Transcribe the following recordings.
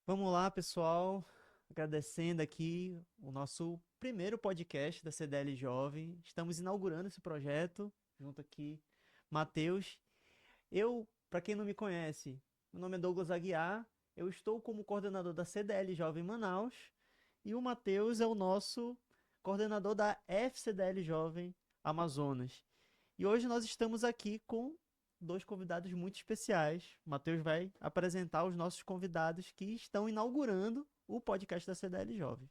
Vamos lá, pessoal. Agradecendo aqui o nosso primeiro podcast da CDL Jovem. Estamos inaugurando esse projeto junto aqui, Matheus. Para quem não me conhece, meu nome é Douglas Aguiar. Eu estou como coordenador da CDL Jovem Manaus e o Matheus é o nosso coordenador da FCDL Jovem Amazonas. E hoje nós estamos aqui com dois convidados muito especiais. O Matheus vai apresentar os nossos convidados que estão inaugurando o podcast da CDL Jovem.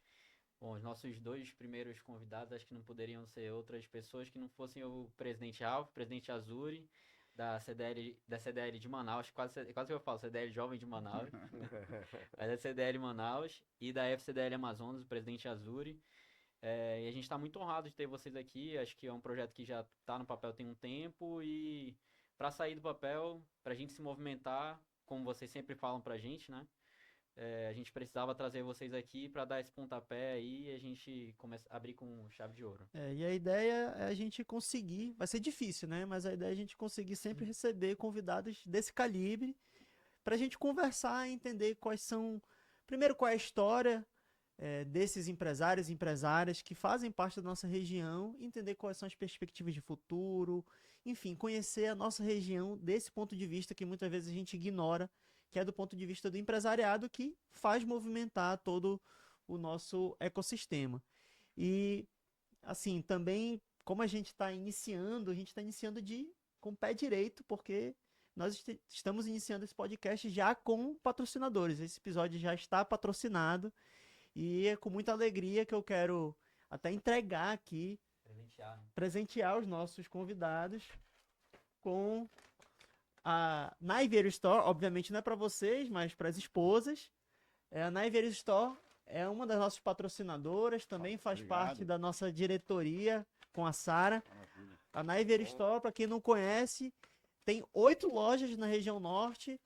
Bom, os nossos dois primeiros convidados acho que não poderiam ser outras pessoas que não fossem o presidente Alves, o presidente Azuri, da CDL de Manaus, quase que eu falo, CDL Jovem de Manaus, mas da CDL Manaus e da FCDL Amazonas, o presidente Azuri. E a gente está muito honrado de ter vocês aqui, acho que é um projeto que já está no papel tem um tempo e para sair do papel, para a gente se movimentar, como vocês sempre falam para a gente, né? A gente precisava trazer vocês aqui para dar esse pontapé aí e a gente começa a abrir com chave de ouro. E a ideia é a gente conseguir, vai ser difícil, né? Mas a ideia é a gente conseguir sempre receber convidados desse calibre para a gente conversar e entender quais são, primeiro, qual é a história desses empresários e empresárias que fazem parte da nossa região, entender quais são as perspectivas de futuro, enfim, conhecer a nossa região desse ponto de vista que muitas vezes a gente ignora, que é do ponto de vista do empresariado que faz movimentar todo o nosso ecossistema. E, assim, também, como a gente está iniciando com o pé direito, porque nós estamos iniciando esse podcast já com patrocinadores. Esse episódio já está patrocinado e é com muita alegria que eu quero até entregar aqui, Presentear, né? presentear os nossos convidados com a Naiver Store. Obviamente não é para vocês, mas para as esposas. A Naiver Store é uma das nossas patrocinadoras, também faz parte Obrigado. da nossa diretoria com a Sara. Maravilha. A Naiver Store, para quem não conhece, tem 8 lojas na região norte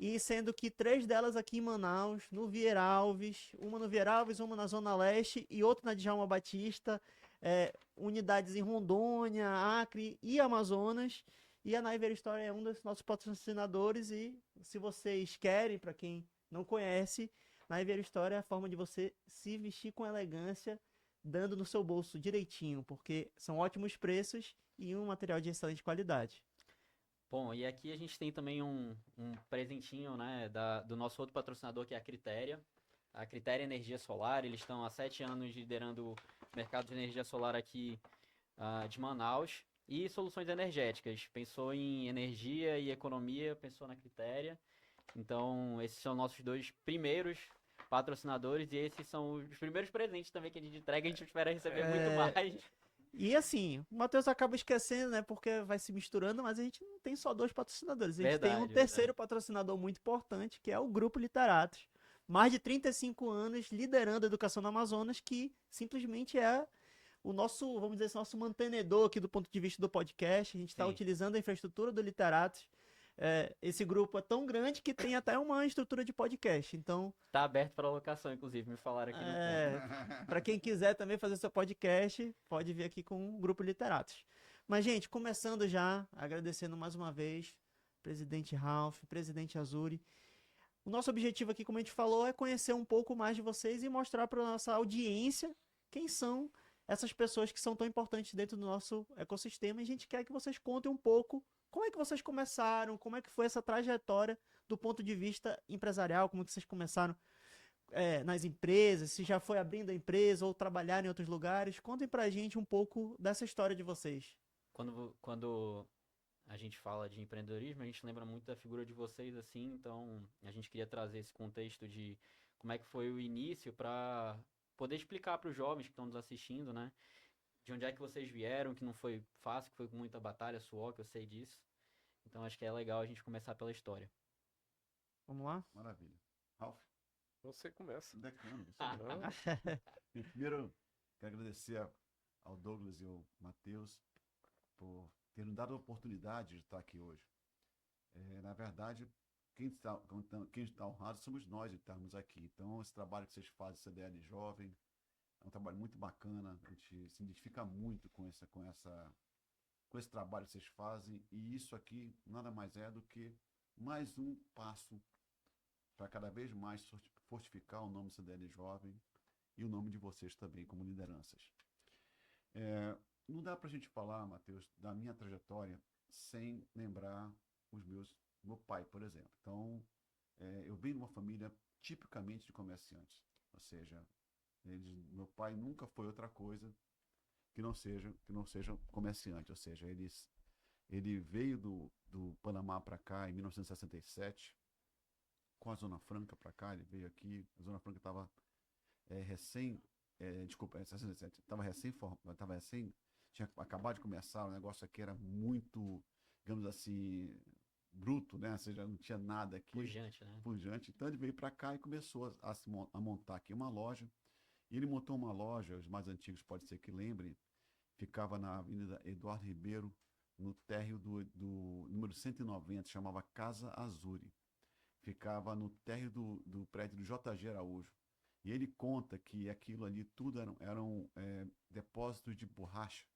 e sendo que 3 delas aqui em Manaus, no Vieira Alves, uma no Vieira Alves, uma na Zona Leste e outra na Djalma Batista, unidades em Rondônia, Acre e Amazonas. E a Naiver Store é um dos nossos patrocinadores e se vocês querem, para quem não conhece, Naiver Store é a forma de você se vestir com elegância, dando no seu bolso direitinho, porque são ótimos preços e um material de excelente qualidade. Bom, e aqui a gente tem também um presentinho, né, do nosso outro patrocinador, que é a Critéria Energia Solar. Eles estão há 7 anos liderando o mercado de energia solar aqui de Manaus. E soluções energéticas. Pensou em energia e economia, pensou na Critéria. Então, esses são nossos dois primeiros patrocinadores e esses são os primeiros presentes também que a gente entrega. A gente espera receber muito mais. E assim, o Matheus acaba esquecendo, né? Porque vai se misturando, mas a gente não tem só dois patrocinadores. A gente tem um Verdade, terceiro verdade. patrocinador muito importante, que é o Grupo Literatos. Mais de 35 anos liderando a educação no Amazonas, que simplesmente é o nosso, vamos dizer assim, nosso mantenedor aqui do ponto de vista do podcast. A gente está Sim. utilizando a infraestrutura do Literatos. Esse grupo é tão grande que tem até uma estrutura de podcast. Então, Tá aberto para locação, inclusive, me falaram aqui no ponto. para quem quiser também fazer seu podcast, pode vir aqui com o Grupo Literatos. Mas, gente, começando já, agradecendo mais uma vez, presidente Ralph, presidente Azuri. O nosso objetivo aqui, como a gente falou, é conhecer um pouco mais de vocês e mostrar para nossa audiência quem são essas pessoas que são tão importantes dentro do nosso ecossistema. E a gente quer que vocês contem um pouco como é que vocês começaram, como é que foi essa trajetória do ponto de vista empresarial, como é que vocês começaram nas empresas, se já foi abrindo a empresa ou trabalhar em outros lugares. Contem pra gente um pouco dessa história de vocês. Quando a gente fala de empreendedorismo, a gente lembra muito da figura de vocês, assim, então a gente queria trazer esse contexto de como é que foi o início para poder explicar para os jovens que estão nos assistindo, né? De onde é que vocês vieram, que não foi fácil, que foi com muita batalha, suor, que eu sei disso. Então acho que é legal a gente começar pela história. Vamos lá? Maravilha. Ralf, Você começa. decano, você Ah, decano. Não, Primeiro, quero agradecer ao Douglas e ao Matheus por ter nos dado a oportunidade de estar aqui hoje. Na verdade, quem está honrado somos nós de estarmos aqui. Então, esse trabalho que vocês fazem, CDL Jovem, é um trabalho muito bacana. A gente se identifica muito com esse trabalho que vocês fazem. E isso aqui nada mais é do que mais um passo para cada vez mais fortificar o nome CDL Jovem e o nome de vocês também como lideranças. Não dá para a gente falar, Matheus, da minha trajetória sem lembrar meu pai, por exemplo. Então, eu venho de uma família tipicamente de comerciantes, ou seja, meu pai nunca foi outra coisa que não seja comerciante, ou seja, ele veio do Panamá para cá em 1967, com a Zona Franca para cá, ele veio aqui, a Zona Franca estava desculpa, 67, tinha acabado de começar, o negócio aqui era muito, digamos assim, bruto, né? Ou seja, não tinha nada aqui. Pujante, né? Pujante. Então ele veio para cá e começou a montar aqui uma loja. E ele montou uma loja, os mais antigos pode ser que lembrem, ficava na Avenida Eduardo Ribeiro, no térreo do número 190, chamava Casa Azuri. Ficava no térreo do prédio do JG Araújo. E ele conta que aquilo ali tudo eram depósitos de borracha.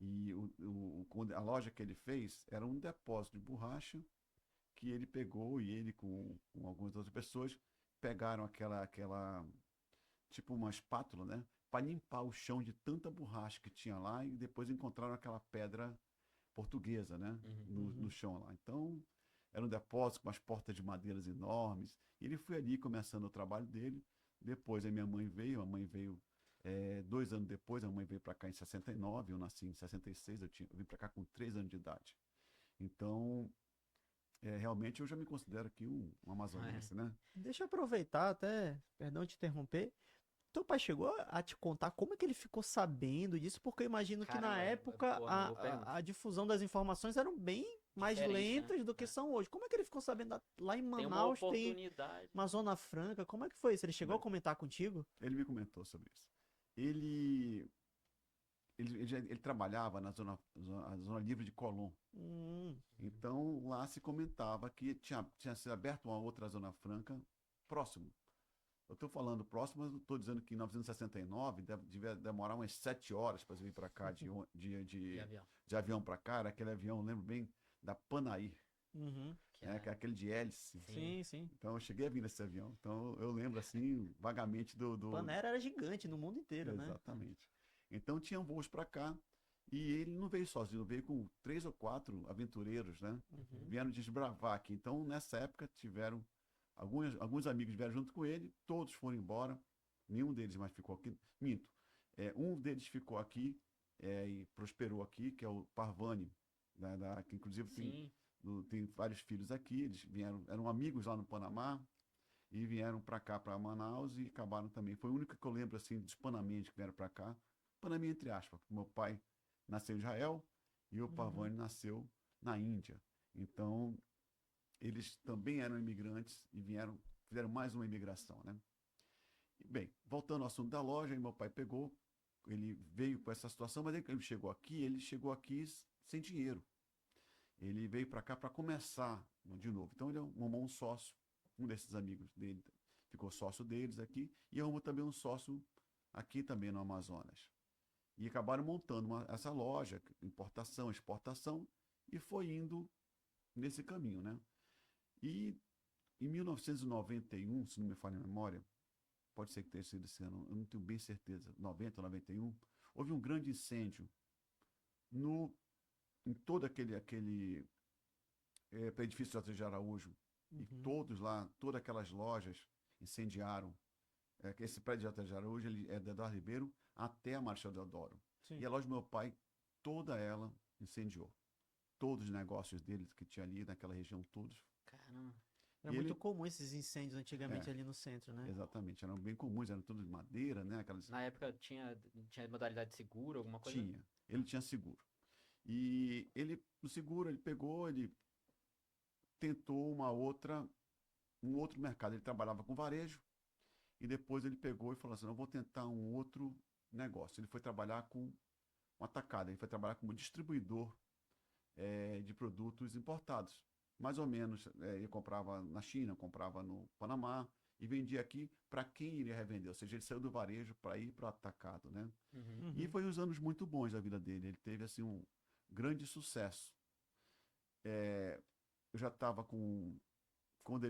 E a loja que ele fez era um depósito de borracha que ele pegou e ele com algumas outras pessoas pegaram aquela tipo uma espátula, né? Para limpar o chão de tanta borracha que tinha lá e depois encontraram aquela pedra portuguesa, né? No chão lá. Então, era um depósito com umas portas de madeiras enormes. E ele foi ali começando o trabalho dele. Depois a mãe veio 2 anos depois, a mãe veio para cá em 69, eu nasci em 66, eu vim para cá com 3 anos de idade. Então, realmente eu já me considero aqui um amazonense, né? Deixa eu aproveitar até, perdão te interromper. Teu pai chegou a te contar como é que ele ficou sabendo disso? Porque eu imagino que na Caramba, época porra, boa pergunta. a difusão das informações eram bem mais Diferente, né? lentas do que são hoje. Como é que ele ficou sabendo? Lá em Tem uma Manaus tem oportunidade. uma Zona Franca. Como é que foi isso? Ele chegou a comentar contigo? Ele me comentou sobre isso. Ele trabalhava na zona livre de Colón. Então, lá se comentava que tinha sido aberta uma outra Zona Franca próximo. Eu estou falando próximo, mas estou dizendo que em 1969 devia demorar umas 7 horas para vir para cá de avião para cá. Era aquele avião, eu lembro bem, da Panair, que é aquele de hélice. Sim, sim. Então eu cheguei a vir nesse avião. Então eu lembro assim, vagamente do. Panera era gigante no mundo inteiro, né? Exatamente. Então tinham voos para cá. E ele não veio sozinho, veio com 3 ou 4 aventureiros, né? Vieram desbravar aqui. Então, nessa época, tiveram alguns amigos vieram junto com ele, todos foram embora, nenhum deles mais ficou aqui. Minto. Um deles ficou aqui e prosperou aqui, que é o Parvani, né, que inclusive tem vários filhos aqui. Eles eram amigos lá no Panamá e vieram para cá, para Manaus, e acabaram também. Foi o único que eu lembro assim dos panamenhos que vieram para cá. Panamá, entre aspas, porque meu pai nasceu em Israel e o Parvani nasceu na Índia. Então, eles também eram imigrantes e fizeram mais uma imigração, né? Bem, voltando ao assunto da loja, meu pai ele veio com essa situação, mas ele chegou aqui sem dinheiro. Ele veio para cá para começar de novo. Então, ele arrumou um sócio, um desses amigos dele ficou sócio deles aqui, e arrumou também um sócio aqui também no Amazonas. E acabaram montando essa loja, importação, exportação, e foi indo nesse caminho, né? E em 1991, se não me falha a memória, pode ser que tenha sido esse ano, eu não tenho bem certeza, 90 ou 91, houve um grande incêndio em todo aquele edifício de Araújo. E todos lá, todas aquelas lojas incendiaram. Esse prédio de Araújo ele é da Eduardo Ribeiro até a Marechal Deodoro. Sim. E a loja do meu pai, toda ela incendiou. Todos os negócios dele que tinha ali naquela região, todos. Caramba. Era muito comum esses incêndios antigamente ali no centro, né? Exatamente, eram bem comuns, eram tudo de madeira, né? Na época tinha modalidade de seguro, alguma coisa? Tinha, ele tinha seguro. E no seguro, ele tentou um outro mercado. Ele trabalhava com varejo e depois ele pegou e falou assim, eu vou tentar um outro negócio. Ele foi trabalhar com um atacado, ele foi trabalhar como distribuidor de produtos importados. Mais ou menos, ele comprava na China, comprava no Panamá e vendia aqui para quem iria revender. Ou seja, ele saiu do varejo para ir para o atacado, né? E foi uns anos muito bons da vida dele. Ele teve assim um grande sucesso. Eu já estava quando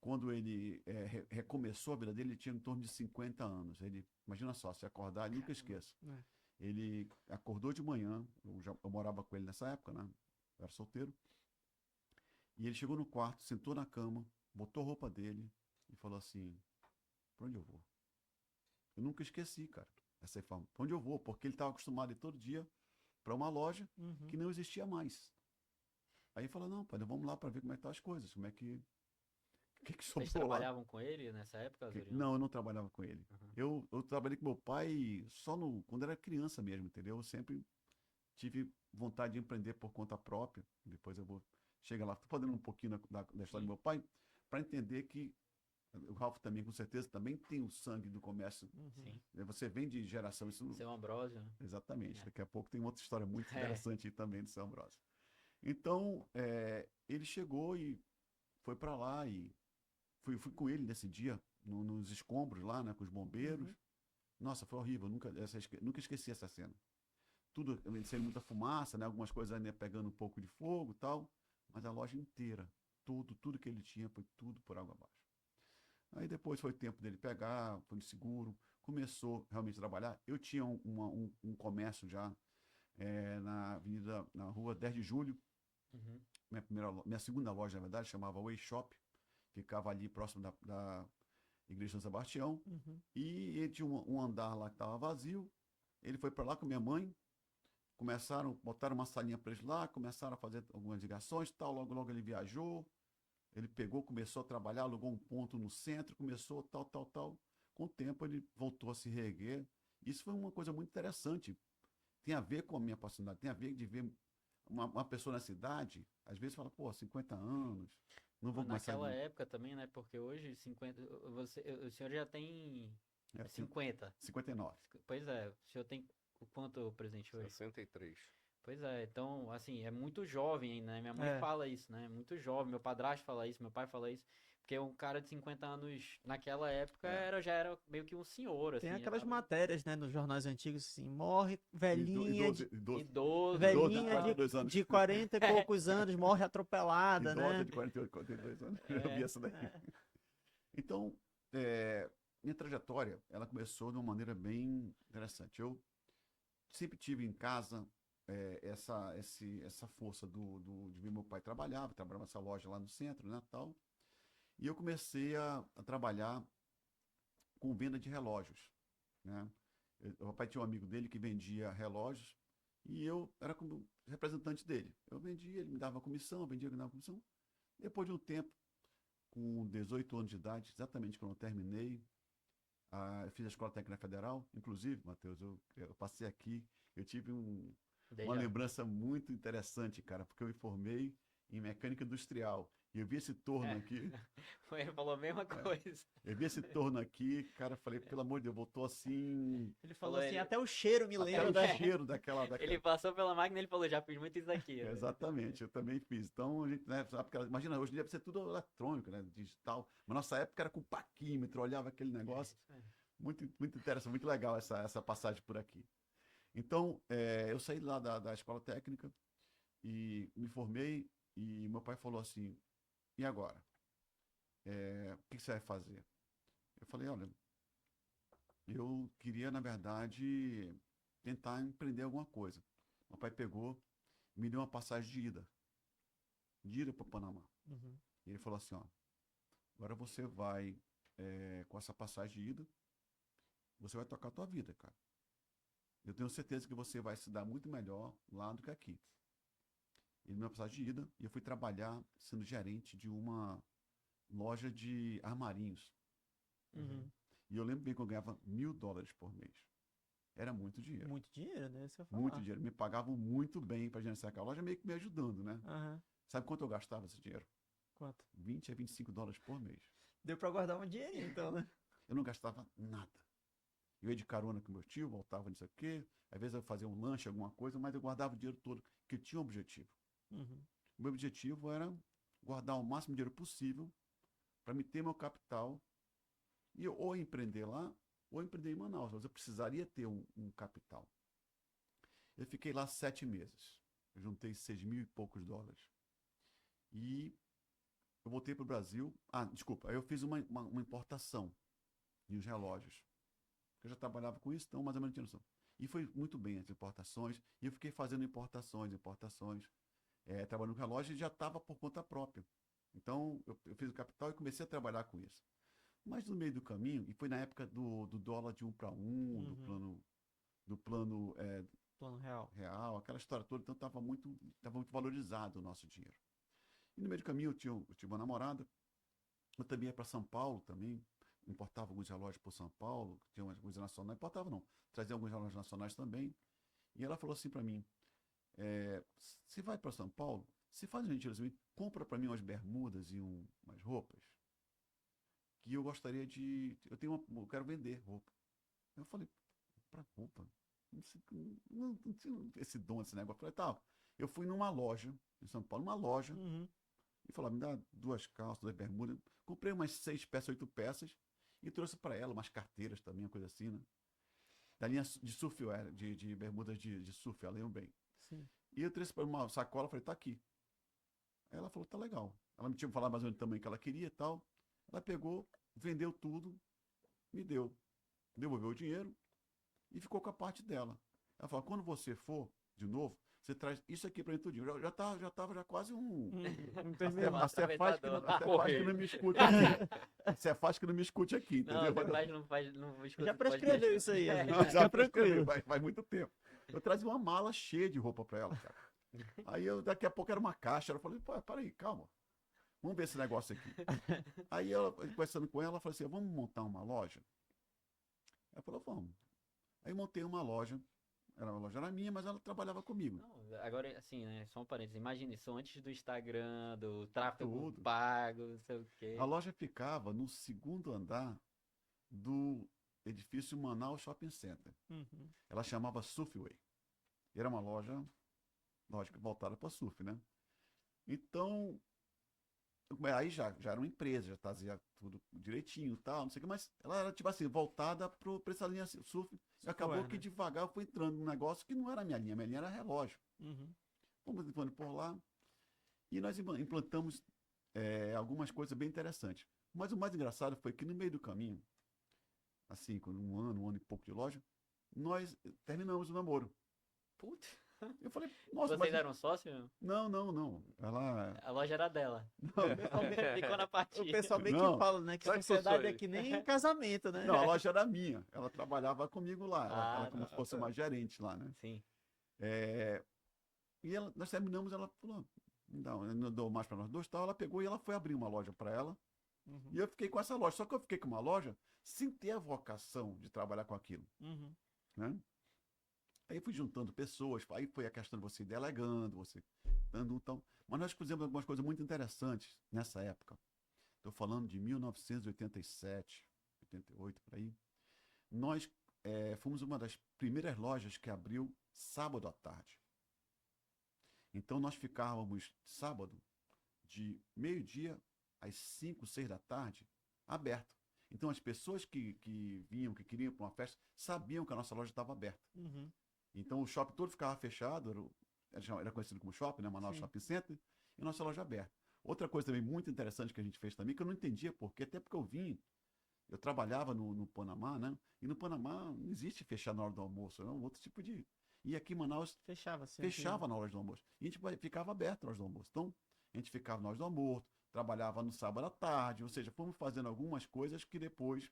quando ele recomeçou a vida dele, ele tinha em torno de 50 anos. Ele, imagina só, se acordar, eu nunca esqueço. É. Ele acordou de manhã, eu morava com ele nessa época, né? Eu era solteiro. E ele chegou no quarto, sentou na cama, botou a roupa dele e falou assim: pra onde eu vou? Eu nunca esqueci, cara, essa informação. Pra onde eu vou? Porque ele estava acostumado a ir todo dia para uma loja Uhum. que não existia mais. Aí ele falou: não, pai, vamos lá para ver como é que tá as coisas, como é que. O que Vocês sobrou lá? trabalhavam com ele nessa época, Azuriano? Não, eu não trabalhava com ele. Uhum. Eu trabalhei com meu pai só quando era criança mesmo, entendeu? Eu sempre tive vontade de empreender por conta própria. Depois eu vou chegar lá. Estou falando um pouquinho da história do meu pai, para entender que o Ralph também, com certeza, também tem o sangue do comércio. Uhum. Sim. Você vem de geração. Isso, Seu Ambrósio, né? exatamente. É. Daqui a pouco tem outra história muito É. interessante aí também do São Ambrósio. Então, ele chegou e foi para lá e fui com ele nesse dia, nos escombros lá, né, com os bombeiros. Uhum. Nossa, foi horrível, nunca esqueci essa cena. Tudo, saindo muita fumaça, né, algumas coisas ainda pegando um pouco de fogo e tal, mas a loja inteira, tudo que ele tinha foi tudo por água abaixo. Aí depois foi tempo dele pegar, foi no seguro, começou realmente a trabalhar. Eu tinha um comércio já na rua 10 de Julho, Uhum. minha segunda loja, na verdade, chamava Way Shop, ficava ali próximo da Igreja São Sebastião, Uhum. e ele tinha um andar lá que estava vazio, ele foi para lá com minha mãe, botaram uma salinha para eles lá, começaram a fazer algumas ligações, tal, logo ele viajou, ele pegou, começou a trabalhar, alugou um ponto no centro, começou tal. Com o tempo ele voltou a se reerguer. Isso foi uma coisa muito interessante. Tem a ver com a minha personalidade, tem a ver de ver uma pessoa na cidade, às vezes fala, pô, 50 anos, não vou começar Naquela de... época também, né? Porque hoje, 50, o senhor já tem 50. 59. Pois é, o senhor tem quanto presente hoje? 63. Pois é, então, assim, é muito jovem ainda, né? Minha mãe É. fala isso, né? Muito jovem, meu padrasto fala isso, meu pai fala isso. Porque um cara de 50 anos, naquela época, já era meio que um senhor, assim. Tem já aquelas tava matérias, né, nos jornais antigos, assim, morre velhinha de, idoso. velhinha 42 anos. de 40 e poucos anos, morre atropelada, Idosa né? de 48, 42 anos. Eu vi essa daí. Então, minha trajetória, ela começou de uma maneira bem interessante. Eu sempre tive em casa essa força de ver meu pai trabalhava nessa loja lá no centro, né, tal. E eu comecei a trabalhar com venda de relógios, né? O papai tinha um amigo dele que vendia relógios e eu era como representante dele. Eu vendia, ele me dava comissão, vendia, ele me dava comissão. Depois de um tempo, com 18 anos de idade, exatamente quando eu terminei, eu fiz a Escola Técnica Federal. Inclusive, Matheus, eu passei aqui, eu tive uma lembrança muito interessante, cara, porque eu me formei em mecânica industrial. E eu vi esse torno aqui. Ele falou a mesma coisa. Eu vi esse torno aqui, cara, falei, pelo amor de Deus, voltou assim. Ele falou Falou assim, ele- até o cheiro me Até lembra o da... cheiro daquela. Ele passou pela máquina e ele falou, já fiz muito isso aqui. Exatamente, eu também fiz. Então, a gente, né, sabe, imagina, hoje em dia deve ser tudo eletrônico, né, digital. Mas nossa época era com paquímetro, olhava aquele negócio. Isso mesmo. Muito interessante, muito legal essa passagem por aqui. Então, eu saí lá da escola técnica e me formei e meu pai falou assim, e agora? O que você vai fazer? Eu falei, olha, eu queria, na verdade, tentar empreender alguma coisa. Meu pai pegou, me deu uma passagem de ida para o Panamá. Uhum. E ele falou assim, ó, agora você vai, com essa passagem de ida, você vai tocar a tua vida, cara. Eu tenho certeza que você vai se dar muito melhor lá do que aqui. Ele me deu uma passagem de ida e eu fui trabalhar sendo gerente de uma loja de armarinhos. Uhum. E eu lembro bem que eu ganhava $1.000 por mês. Era muito dinheiro. Muito dinheiro, né? Isso que eu ia falar. Muito dinheiro. Me pagavam muito bem para gerenciar aquela loja, meio que me ajudando, né? Aham. Sabe quanto eu gastava esse dinheiro? Quanto? 20 a $25 por mês. Deu pra guardar um dinheirinho, então, né? Eu não gastava nada. Eu ia de carona com meu tio, voltava nisso aqui. Às vezes eu fazia um lanche, alguma coisa, mas eu guardava o dinheiro todo, porque eu tinha um objetivo. Uhum. O meu objetivo era guardar o máximo de dinheiro possível para me ter meu capital e eu ou empreender lá ou empreender em Manaus. Mas eu precisaria ter um capital. Eu fiquei lá 7 meses. Eu juntei 6 mil e poucos dólares. E eu voltei para o Brasil. Ah, desculpa, aí eu fiz uma importação de uns relógios. Eu já trabalhava com isso, então mais ou menos tinha noção. E foi muito bem as importações, e eu fiquei fazendo importações, trabalhando com relógio e já estava por conta própria. Então, eu fiz o capital e comecei a trabalhar com isso. Mas no meio do caminho, e foi na época do dólar de 1 para 1, do plano Plano real. real, aquela história toda, então tava muito valorizado o nosso dinheiro. E no meio do caminho eu tinha uma namorada, eu também ia para São Paulo também, importava alguns relógios por São Paulo, tinha umas coisas nacionais, não importava não, trazia alguns relógios nacionais também. E ela falou assim para mim, se vai para São Paulo, se faz um gentileza, compra para mim umas bermudas e umas roupas, que eu gostaria eu quero vender roupa. Eu falei, para roupa? Não, sei, não tinha esse dom, esse negócio. Eu falei, tá. Eu fui numa loja, em São Paulo, uma loja, Uhum. e falou, me dá 2 calças, 2 bermudas. Comprei umas 6 peças, 8 peças, e trouxe para ela umas carteiras também, uma coisa assim, né? Da linha de surfwear, de bermudas de surf, ela lembra bem. Sim. E eu trouxe para uma sacola, falei, tá aqui. Aí ela falou, tá legal. Ela me tinha falado mais ou menos do tamanho que ela queria e tal. Ela pegou, vendeu tudo, me deu. Devolveu o dinheiro e ficou com a parte dela. Ela falou, quando você for, de novo, você traz isso aqui para mim tudinho. Já estava quase um... Intermediário. A Cefaz que não me escute Correio. aqui. A Cefaz que não me escute aqui, Não, entendeu? não faz, não escuta Já esse podcast. prescreveu isso aí, É. amigo. Não, Fica tranquilo. faz muito tempo. Eu trazia uma mala cheia de roupa para ela, cara. Aí daqui a pouco era uma caixa. Eu falei, pô, peraí, calma. Vamos ver esse negócio aqui. Aí ela, conversando com ela, falou assim, vamos montar uma loja? Ela falou, vamos. Aí montei uma loja. A loja era minha, mas ela trabalhava comigo. Não, agora, assim, né? Só um parênteses. Imagina isso antes do Instagram, do tráfego Tudo. pago, não sei o quê. A loja ficava no 2º andar do edifício Manaus Shopping Center. Uhum. Ela chamava Surfway. Era uma loja, lógico, voltada para surf, né? Então, aí já era uma empresa, já fazia tudo direitinho e tal, não sei o que, mas ela era, tipo assim, voltada para essa linha surf. E acabou Surfwear, que né? devagar eu fui entrando num negócio que não era minha linha era relógio. Uhum. Fomos entrando por lá e nós implantamos algumas coisas bem interessantes. Mas o mais engraçado foi que no meio do caminho, assim, com um ano e pouco de loja, nós terminamos o namoro. Putz, Eu falei, nossa, vocês mas... eram sócios? Não. Ela... A loja era dela. Não, Ficou na parte. O pessoal meio Não. que fala, né? Que a Só que sociedade é possui. que nem casamento, né? não, a loja era minha. Ela trabalhava comigo lá. Ela Ah, como se fosse uma gerente lá, né? Sim. É, E nós terminamos, ela falou, não dou mais para nós dois, tal. Ela pegou e ela foi abrir uma loja para ela. Uhum. E eu fiquei com essa loja. Só que eu fiquei com uma loja sem ter a vocação de trabalhar com aquilo, Uhum. né? Aí fui juntando pessoas, aí foi a questão de você delegando, você dando então. Mas nós fizemos algumas coisas muito interessantes nessa época. Estou falando de 1987, 88, por aí. Nós fomos uma das primeiras lojas que abriu sábado à tarde. Então nós ficávamos sábado de meio-dia às 5, 6 da tarde aberto. Então as pessoas que vinham, que queriam ir para uma festa, sabiam que a nossa loja estava aberta. Uhum. Então o shopping todo ficava fechado, era conhecido como shopping, né? Manaus Sim. Shopping Center, e nossa loja aberta. Outra coisa também muito interessante que a gente fez também, que eu não entendia porquê, até porque eu trabalhava no Panamá, né? E no Panamá não existe fechar na hora do almoço, é um outro tipo de... E aqui em Manaus Fechava sempre. fechava na hora do almoço. E a gente ficava aberto na hora do almoço. Então, a gente ficava na hora do almoço, trabalhava no sábado à tarde, ou seja, fomos fazendo algumas coisas que depois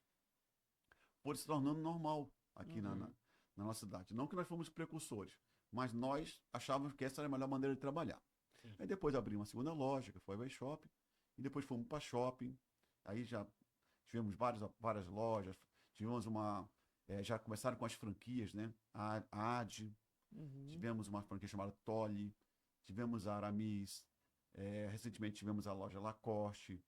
foram se tornando normal aqui na nossa cidade. Não que nós fomos precursores, mas nós achávamos que essa era a melhor maneira de trabalhar. Sim. Aí depois abrimos uma segunda loja, que foi o iShop, e depois fomos para shopping. Aí já tivemos várias lojas, tivemos já começaram com as franquias, né? A AD, Uhum. tivemos uma franquia chamada Tolly, tivemos a Aramis, recentemente tivemos a loja Lacoste,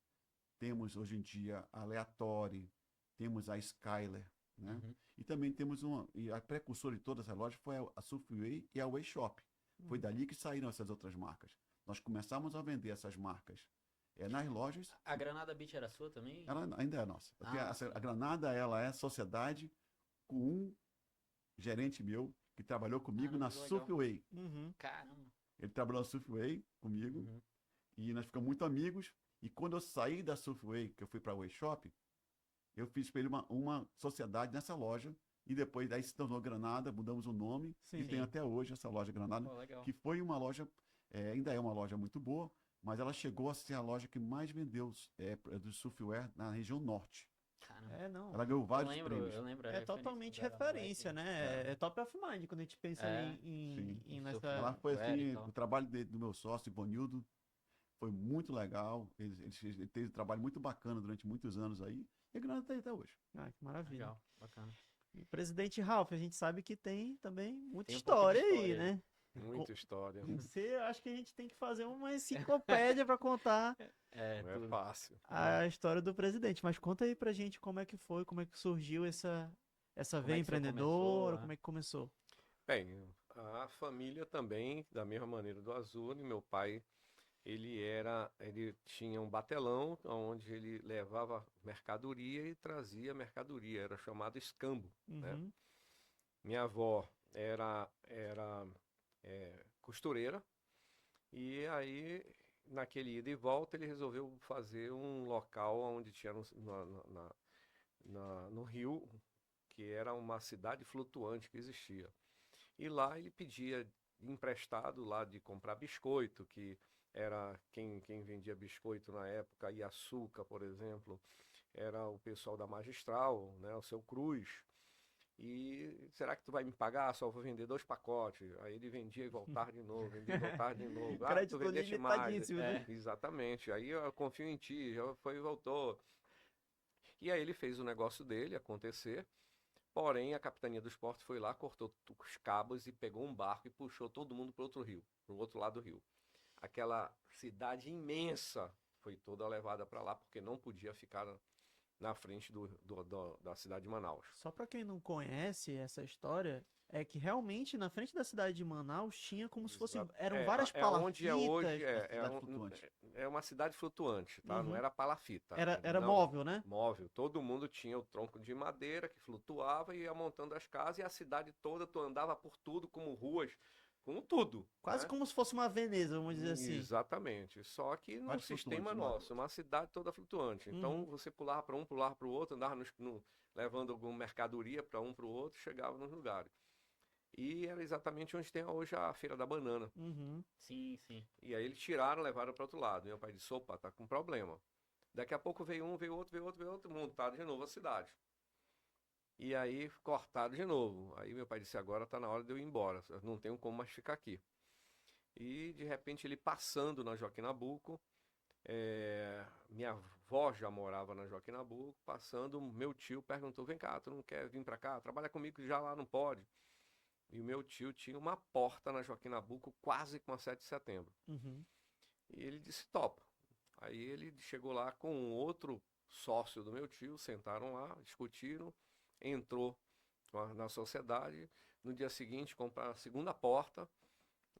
temos hoje em dia a Aleatório, temos a Skyler, né? Uhum. E também temos e a precursora de todas as lojas foi a Surfway e a Way Shop. Foi dali que saíram essas outras marcas. Nós começamos a vender essas marcas nas lojas. A Granada Beach era sua também? Ela ainda é nossa. Porque Ah, a Granada, ela é sociedade com um gerente meu que trabalhou comigo Caramba, na que legal. Surfway. Uhum. Caramba. Ele trabalhou na Surfway comigo Uhum. e nós ficamos muito amigos. E quando eu saí da Surfway, que eu fui para a Way Shop, eu fiz para ele uma sociedade nessa loja. E depois daí se tornou Granada, mudamos o nome. E Sim. tem até hoje essa loja Granada, Pô, legal. que foi uma loja, ainda é uma loja muito boa, mas ela chegou a ser a loja que mais vendeu do surfwear na região norte. Caramba. Não. Ela ganhou vários prêmios. Eu lembro. a É referência totalmente quando eu era referência, moleque. né? É top of mind quando a gente pensa É, sim. nessa. Ela foi Surfwear e assim, tal. o trabalho do meu sócio, Ivanildo, foi muito legal. Ele teve um trabalho muito bacana durante muitos anos aí. E a Granada está aí até hoje. Ah, que maravilha. Legal, bacana. E Presidente Ralph, a gente sabe que tem também muita Tem um pouco de história aí, história aí. né? Muita história. Você acho que a gente tem que fazer uma enciclopédia para contar É, Não é tudo. fácil. a história do presidente. Mas conta aí pra gente como é que foi, como é que surgiu essa Como veia é que você empreendedora, começou, como é que começou? Bem, a família também, da mesma maneira do Azul, meu pai, ele tinha um batelão onde ele levava mercadoria e trazia mercadoria, era chamado escambo, né? Uhum. Minha avó costureira e aí naquele ida e volta ele resolveu fazer um local onde tinha no Rio, que era uma cidade flutuante que existia. E lá ele pedia emprestado lá de comprar biscoito, que era quem vendia biscoito na época, e açúcar, por exemplo, era o pessoal da Magistral, né, o seu Cruz. E será que tu vai me pagar? Só vou vender 2 pacotes. Aí ele vendia e voltava de novo, vendia e voltava de novo. Ah, tu Crédito vendeste mais. limitadíssimo, né? Exatamente. Aí eu confio em ti, já foi e voltou. E aí ele fez o negócio dele acontecer. Porém, a Capitania dos Portos foi lá, cortou os cabos e pegou um barco e puxou todo mundo para outro rio, para o outro lado do rio. Aquela cidade imensa foi toda levada para lá porque não podia ficar na frente da cidade de Manaus. Só pra quem não conhece essa história, é que realmente na frente da cidade de Manaus tinha como se fosse, Exato. eram várias Onde é hoje, palafitas. cidade flutuante. é uma cidade flutuante, tá? Não Uhum. era palafita. Era Não, móvel, né? móvel. Todo mundo tinha o tronco de madeira que flutuava e ia montando as casas e a cidade toda, tu andava por tudo, como ruas, com tudo. Quase né? como se fosse uma Veneza, vamos dizer assim. Exatamente. Só que no Vários sistema flutuantes, de um lado nosso, uma cidade toda flutuante. Então Uhum. você pulava para um, pulava para o outro, andava levando alguma mercadoria para um, para o outro, chegava nos lugares. E era exatamente onde tem hoje a Feira da Banana. Uhum. Sim, sim. E aí eles tiraram, levaram para outro lado. Meu pai disse: opa, tá com problema. Daqui a pouco veio um, veio outro, montaram de novo a cidade. E aí cortaram de novo. Aí meu pai disse: agora tá na hora de eu ir embora, eu não tenho como mais ficar aqui. E de repente ele passando na Joaquim Nabuco, minha avó já morava na Joaquim Nabuco, passando, meu tio perguntou: vem cá, tu não quer vir para cá? Trabalha comigo que já lá não pode. E o meu tio tinha uma porta na Joaquim Nabuco, quase com a 7 de setembro. Uhum. E ele disse: topa. Aí ele chegou lá com um outro sócio do meu tio, sentaram lá, discutiram, entrou na sociedade. No dia seguinte, comprar a segunda porta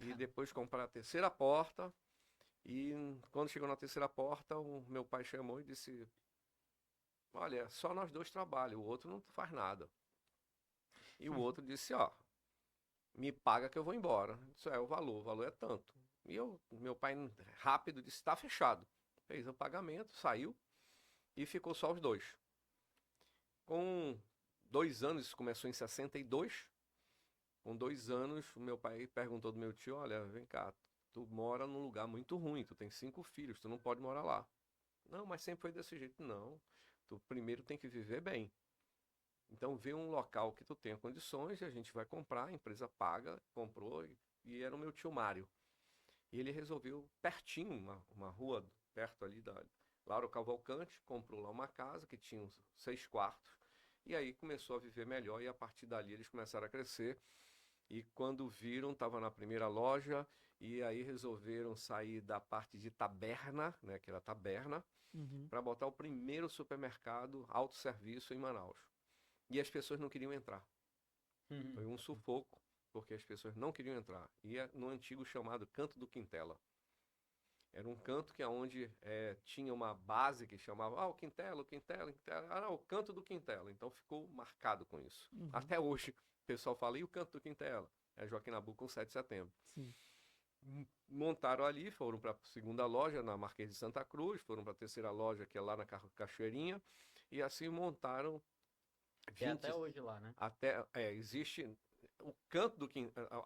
e depois comprar a terceira porta. E quando chegou na terceira porta, o meu pai chamou e disse: olha, só nós dois trabalhamos, o outro não faz nada. E o outro disse: ó, me paga que eu vou embora. Isso é o valor é tanto. E meu pai rápido disse: tá fechado. Fez o pagamento, saiu e ficou só os dois. Com 2 anos, isso começou em 62. Com 2 anos, o meu pai perguntou do meu tio: olha, vem cá, tu mora num lugar muito ruim, tu tem 5 filhos, tu não pode morar lá. Não, mas sempre foi desse jeito. Não, tu primeiro tem que viver bem. Então vê um local que tu tenha condições e a gente vai comprar, a empresa paga, comprou, e era o meu tio Mário. E ele resolveu, pertinho, uma rua perto ali da Lauro Cavalcante, comprou lá uma casa que tinha uns 6 quartos, e aí começou a viver melhor, e a partir dali eles começaram a crescer. E quando viram, estava na primeira loja, e aí resolveram sair da parte de taberna, né, que era taberna, Uhum. para botar o primeiro supermercado autosserviço em Manaus. E as pessoas não queriam entrar. Foi um sufoco, porque as pessoas não queriam entrar. Ia no antigo chamado Canto do Quintela. Era um canto que é onde tinha uma base que chamava o Quintela, o Canto do Quintela. Então ficou marcado com isso. Uhum. Até hoje, o pessoal fala: e o Canto do Quintela? É Joaquim Nabuco com 7 de setembro. Sim. montaram ali, foram para a segunda loja na Marquês de Santa Cruz, foram para a terceira loja, que é lá na Cachoeirinha, e assim montaram Que é 20, até hoje lá, né? existe o canto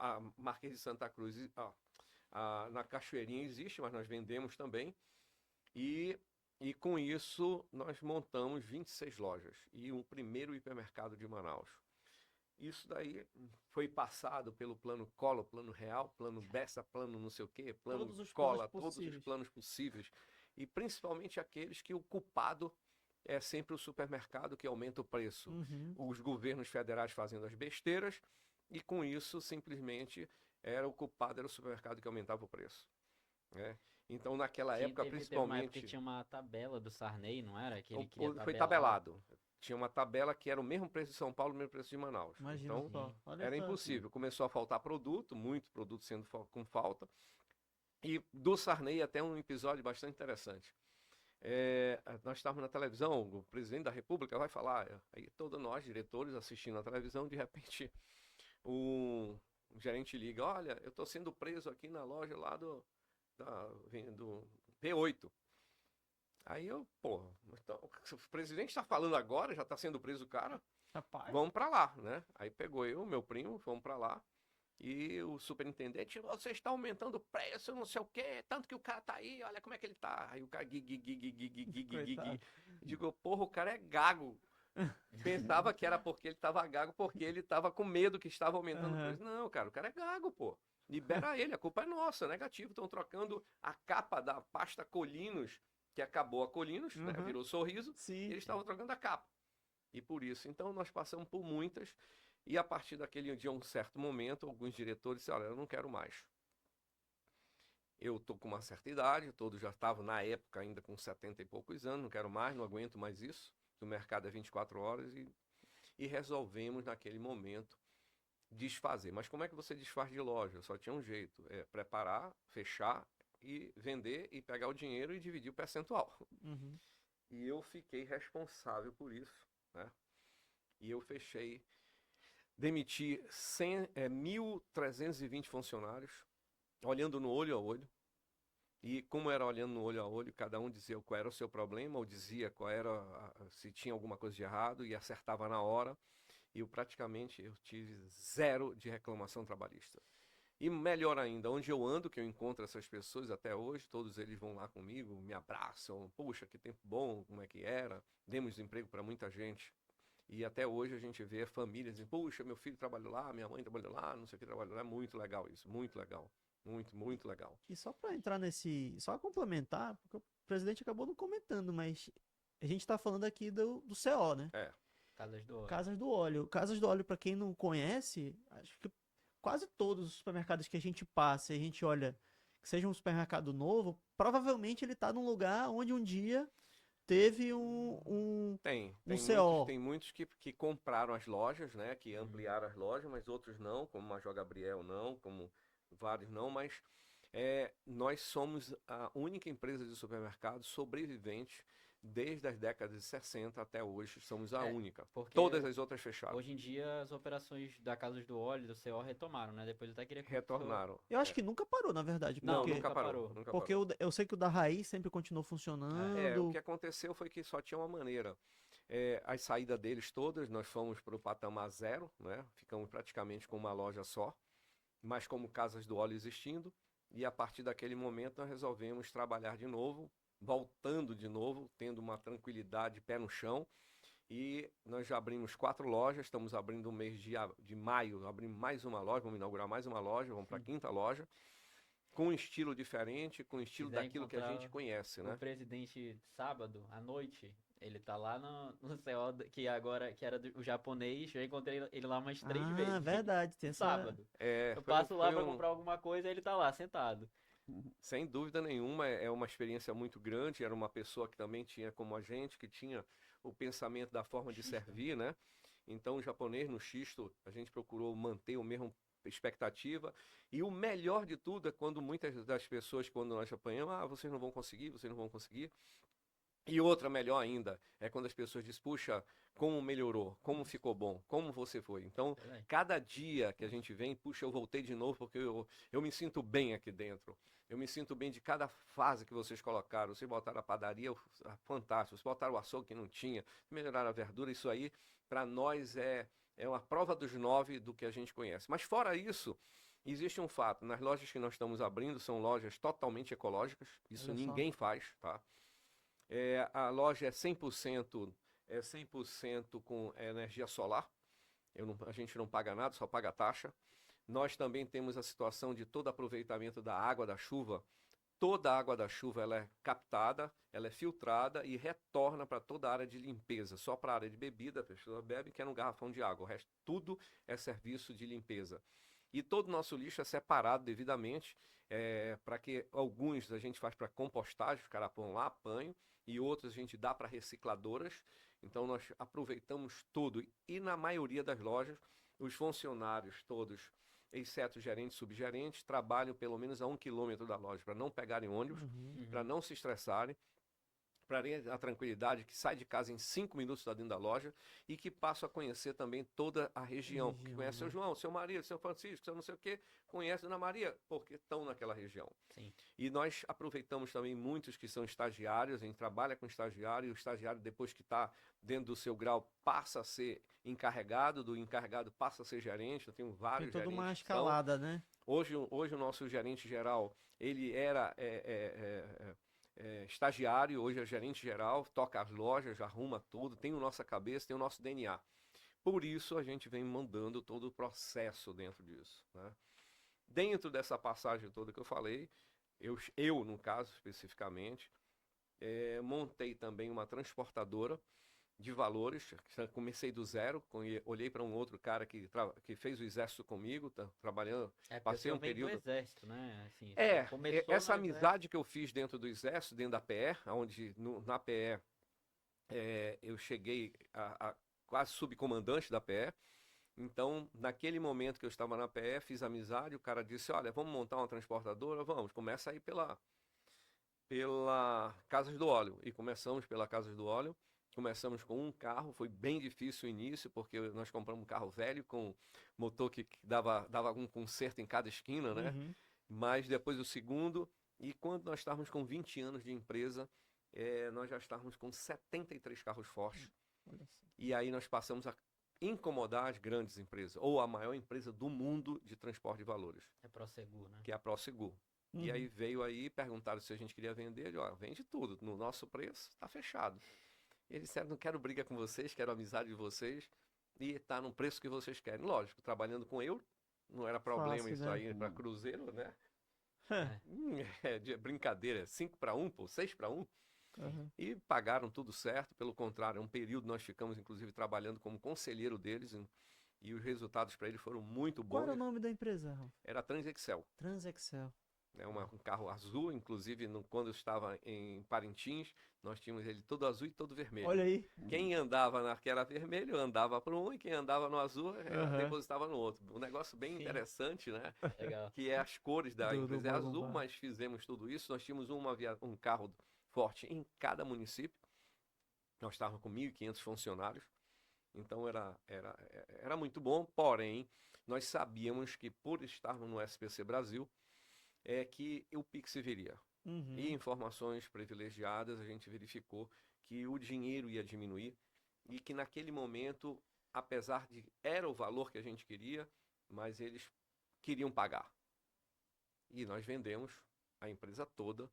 a Marquês de Santa Cruz, na Cachoeirinha existe, mas nós vendemos também, e, e com isso nós montamos 26 lojas e o primeiro hipermercado de Manaus. Isso daí foi passado pelo plano Collor, plano Real, plano Bessa, plano não sei o quê, plano Todos os Cola, planos todos os possíveis. planos possíveis. E principalmente aqueles que o culpado é sempre o supermercado que aumenta o preço. Uhum. Os governos federais fazendo as besteiras e com isso simplesmente era o culpado, era o supermercado que aumentava o preço. Né? Então naquela época, Teve uma época principalmente... que tinha uma tabela do Sarney, não era? Que ele O- queria Foi tabelar. tabelado. Tinha uma tabela que era o mesmo preço de São Paulo, o mesmo preço de Manaus. Imagina Então, só. Olha era só. impossível. Começou a faltar produto, muito produto sendo com falta. E do Sarney até um episódio bastante interessante. Nós estávamos na televisão, o presidente da República vai falar, aí todos nós, diretores, assistindo na televisão, de repente o gerente liga, olha, eu estou sendo preso aqui na loja lá do P8. Aí então, o presidente está falando agora, já está sendo preso o cara, Rapaz. vamos para lá, né? Aí pegou eu, meu primo, fomos para lá. E o superintendente, você está aumentando o preço, não sei o quê, tanto que o cara tá aí, olha como é que ele tá. Aí o cara, Coitado. digo, porra, o cara é gago. Pensava que era porque ele tava gago, porque ele tava com medo que estava aumentando o Aham. preço. Não, cara, o cara é gago, pô. Libera ele, a culpa é nossa, negativo. Estão trocando a capa da pasta Colinos, que acabou a Colinos, né? Uhum. Virou Sorriso, e Sim. eles estavam trocando a capa. E por isso, então nós passamos por muitas, e a partir daquele dia, um certo momento, alguns diretores disseram, olha, eu não quero mais. Eu estou com uma certa idade, todos já estavam na época ainda com 70 e poucos anos, não quero mais, não aguento mais isso, o mercado é 24 horas, e resolvemos naquele momento desfazer. Mas como é que você desfaz de loja? Só tinha um jeito, preparar, fechar e vender e pegar o dinheiro e dividir o percentual. Uhum. E eu fiquei responsável por isso, né? E eu demiti 1.320 funcionários, olhando no olho a olho. E como era olhando no olho a olho, cada um dizia qual era o seu problema, ou dizia qual era, se tinha alguma coisa de errado, e acertava na hora. E eu tive 0 de reclamação trabalhista. E melhor ainda, onde eu ando, que eu encontro essas pessoas até hoje, todos eles vão lá comigo, me abraçam, puxa, que tempo bom, como é que era, demos emprego para muita gente. E até hoje a gente vê famílias dizendo, puxa, meu filho trabalhou lá, minha mãe trabalhou lá, não sei o que trabalhou lá. É muito legal isso, muito legal. Muito, muito legal. E só para entrar só complementar, porque o presidente acabou não comentando, mas a gente tá falando aqui do CO, né? Casas do Óleo. Casas do Óleo. Casas do Óleo, para quem não conhece, acho que quase todos os supermercados que a gente passa e a gente olha que seja um supermercado novo, provavelmente ele tá num lugar onde um dia teve Tem CO. tem muitos que compraram as lojas, né? Que ampliaram as lojas, mas outros não, como Major Gabriel não, como vários não, mas nós somos a única empresa de supermercado sobrevivente desde as décadas de 60 até hoje, somos a única. Porque Todas as outras fecharam. hoje em dia as operações da Casas do Óleo, do CO, retomaram, né? Depois eu até queria que Retornaram. Eu acho que nunca parou, na verdade. Não, Porque, nunca parou. parou. Nunca porque parou. eu sei que o da Raiz sempre continuou O funcionando. que aconteceu foi que só tinha uma maneira. As saídas deles todas, nós fomos para o patamar 0, né? Ficamos praticamente com uma loja só, mas como Casas do Óleo existindo, e a partir daquele momento nós resolvemos trabalhar de novo, voltando de novo, tendo uma tranquilidade, pé no chão, e nós já abrimos 4 lojas, estamos abrindo o mês de maio, abrimos mais uma loja, vamos inaugurar mais uma loja, vamos para a 5ª loja, com um estilo diferente, com um estilo quiser daquilo que a encontrar gente conhece, né? o presidente sábado, à noite, ele tá lá no CO, que agora, que era o japonês, eu encontrei ele lá umas 3 vezes. Verdade, tem essa. Sábado. Eu Foi- passo lá foi pra um- comprar alguma coisa e ele tá lá, sentado. Sem dúvida nenhuma, é uma experiência muito grande. Era uma pessoa que também tinha, como a gente, que tinha o pensamento da forma de servir, né? Então, o japonês no Xisto, a gente procurou manter o mesmo expectativa. E o melhor de tudo é quando muitas das pessoas, quando nós apanhamos, vocês não vão conseguir, vocês não vão conseguir. E outra melhor ainda é quando as pessoas dizem, puxa, como melhorou, como ficou bom, como você foi. Então, Verdade. cada dia que a gente vem, puxa, eu voltei de novo porque eu me sinto bem aqui dentro. Eu me sinto bem de cada fase que vocês colocaram. Vocês botaram a padaria, fantástico. Vocês botaram o açougue que não tinha, melhoraram a verdura. Isso aí, para nós, é uma prova dos 9 do que a gente conhece. Mas fora isso, existe um fato. Nas lojas que nós estamos abrindo, são lojas totalmente ecológicas. Isso Olha só. ninguém faz, tá? A loja é 100% com energia solar. A gente não paga nada, só paga taxa. Nós também temos a situação de todo aproveitamento da água da chuva. Toda a água da chuva ela é captada, ela é filtrada e retorna para toda a área de limpeza. Só para a área de bebida, a pessoa bebe, quer um garrafão de água. O resto tudo é serviço de limpeza. E todo o nosso lixo é separado devidamente, para que alguns a gente faz para compostagem, os caras põem lá, apanham, e outros a gente dá para recicladoras. Então nós aproveitamos tudo. E na maioria das lojas, os funcionários todos, exceto gerentes e subgerentes, trabalham pelo menos a 1 quilômetro da loja, para não pegarem ônibus, Uhum. para não se estressarem, para a tranquilidade, que sai de casa em 5 minutos da dentro da loja e que passam a conhecer também toda a região. Que conhece seu né? João, seu Maria, seu Francisco, seu não sei o quê, conhece Dona Maria, porque estão naquela região. Sim. E nós aproveitamos também muitos que são estagiários, a gente trabalha com estagiário, e o estagiário, depois que está dentro do seu grau, passa a ser encarregado, do encarregado passa a ser gerente. Eu tenho Tem vários toda gerentes uma que são. escalada, né? Hoje o nosso gerente geral, ele era estagiário, hoje é gerente geral, toca as lojas, arruma tudo, tem a nossa cabeça, tem o nosso DNA. Por isso a gente vem mandando todo o processo dentro disso, né? Dentro dessa passagem toda que eu falei, eu no caso especificamente, montei também uma transportadora de valores. Comecei do zero, olhei para um outro cara que fez o exército comigo, trabalhando. É porque Passei o um senhor vem do período. exército, né? Assim, o senhor começou Essa no exército. amizade que eu fiz dentro do exército, dentro da PE, onde na PE eu cheguei a quase subcomandante da PE. Então, naquele momento que eu estava na PE, fiz amizade, o cara disse, olha, vamos montar uma transportadora? Vamos, começa aí pela Casas do Óleo. E começamos pela Casas do Óleo. Começamos com um carro, foi bem difícil o início, porque nós compramos um carro velho com motor que dava algum conserto em cada esquina, né? Uhum. Mas depois o segundo, e quando nós estávamos com 20 anos de empresa, nós já estávamos com 73 carros fortes. Olha só. E aí nós passamos a incomodar as grandes empresas, ou a maior empresa do mundo de transporte de valores, É Prosegur, né? que é a Prosegur. E aí Uhum. veio aí, perguntaram se a gente queria vender. Ele, ó, vende tudo, no nosso preço está fechado. Eles disseram, não quero briga com vocês, quero amizade de vocês, e está no preço que vocês querem. Lógico, trabalhando com euro, não era problema Fácil, isso né? aí para cruzeiro, né? É. De brincadeira, 5 para 1, pô, 6 para 1. Uhum. E pagaram tudo certo, pelo contrário, um período nós ficamos inclusive trabalhando como conselheiro deles, e os resultados para eles foram muito Qual era o bons. nome da empresa, Ralf? Era a Transexcel. Transexcel. Um carro azul, inclusive quando eu estava em Parintins, nós tínhamos ele todo azul e todo vermelho. Olha aí. Quem andava na que era vermelho andava para um, e quem andava no azul Aham. depositava no outro. Um negócio bem Sim. interessante, né? Legal. Que é as cores da Do empresa é Bom azul, Bar. mas fizemos tudo isso. Nós tínhamos um carro forte em cada município. Nós estávamos com 1.500 funcionários. Então era muito bom, porém, nós sabíamos que por estarmos no SPC Brasil, que o Pix viria. Uhum. E informações privilegiadas, a gente verificou que o dinheiro ia diminuir e que naquele momento, apesar de era o valor que a gente queria, mas eles queriam pagar. E nós vendemos a empresa toda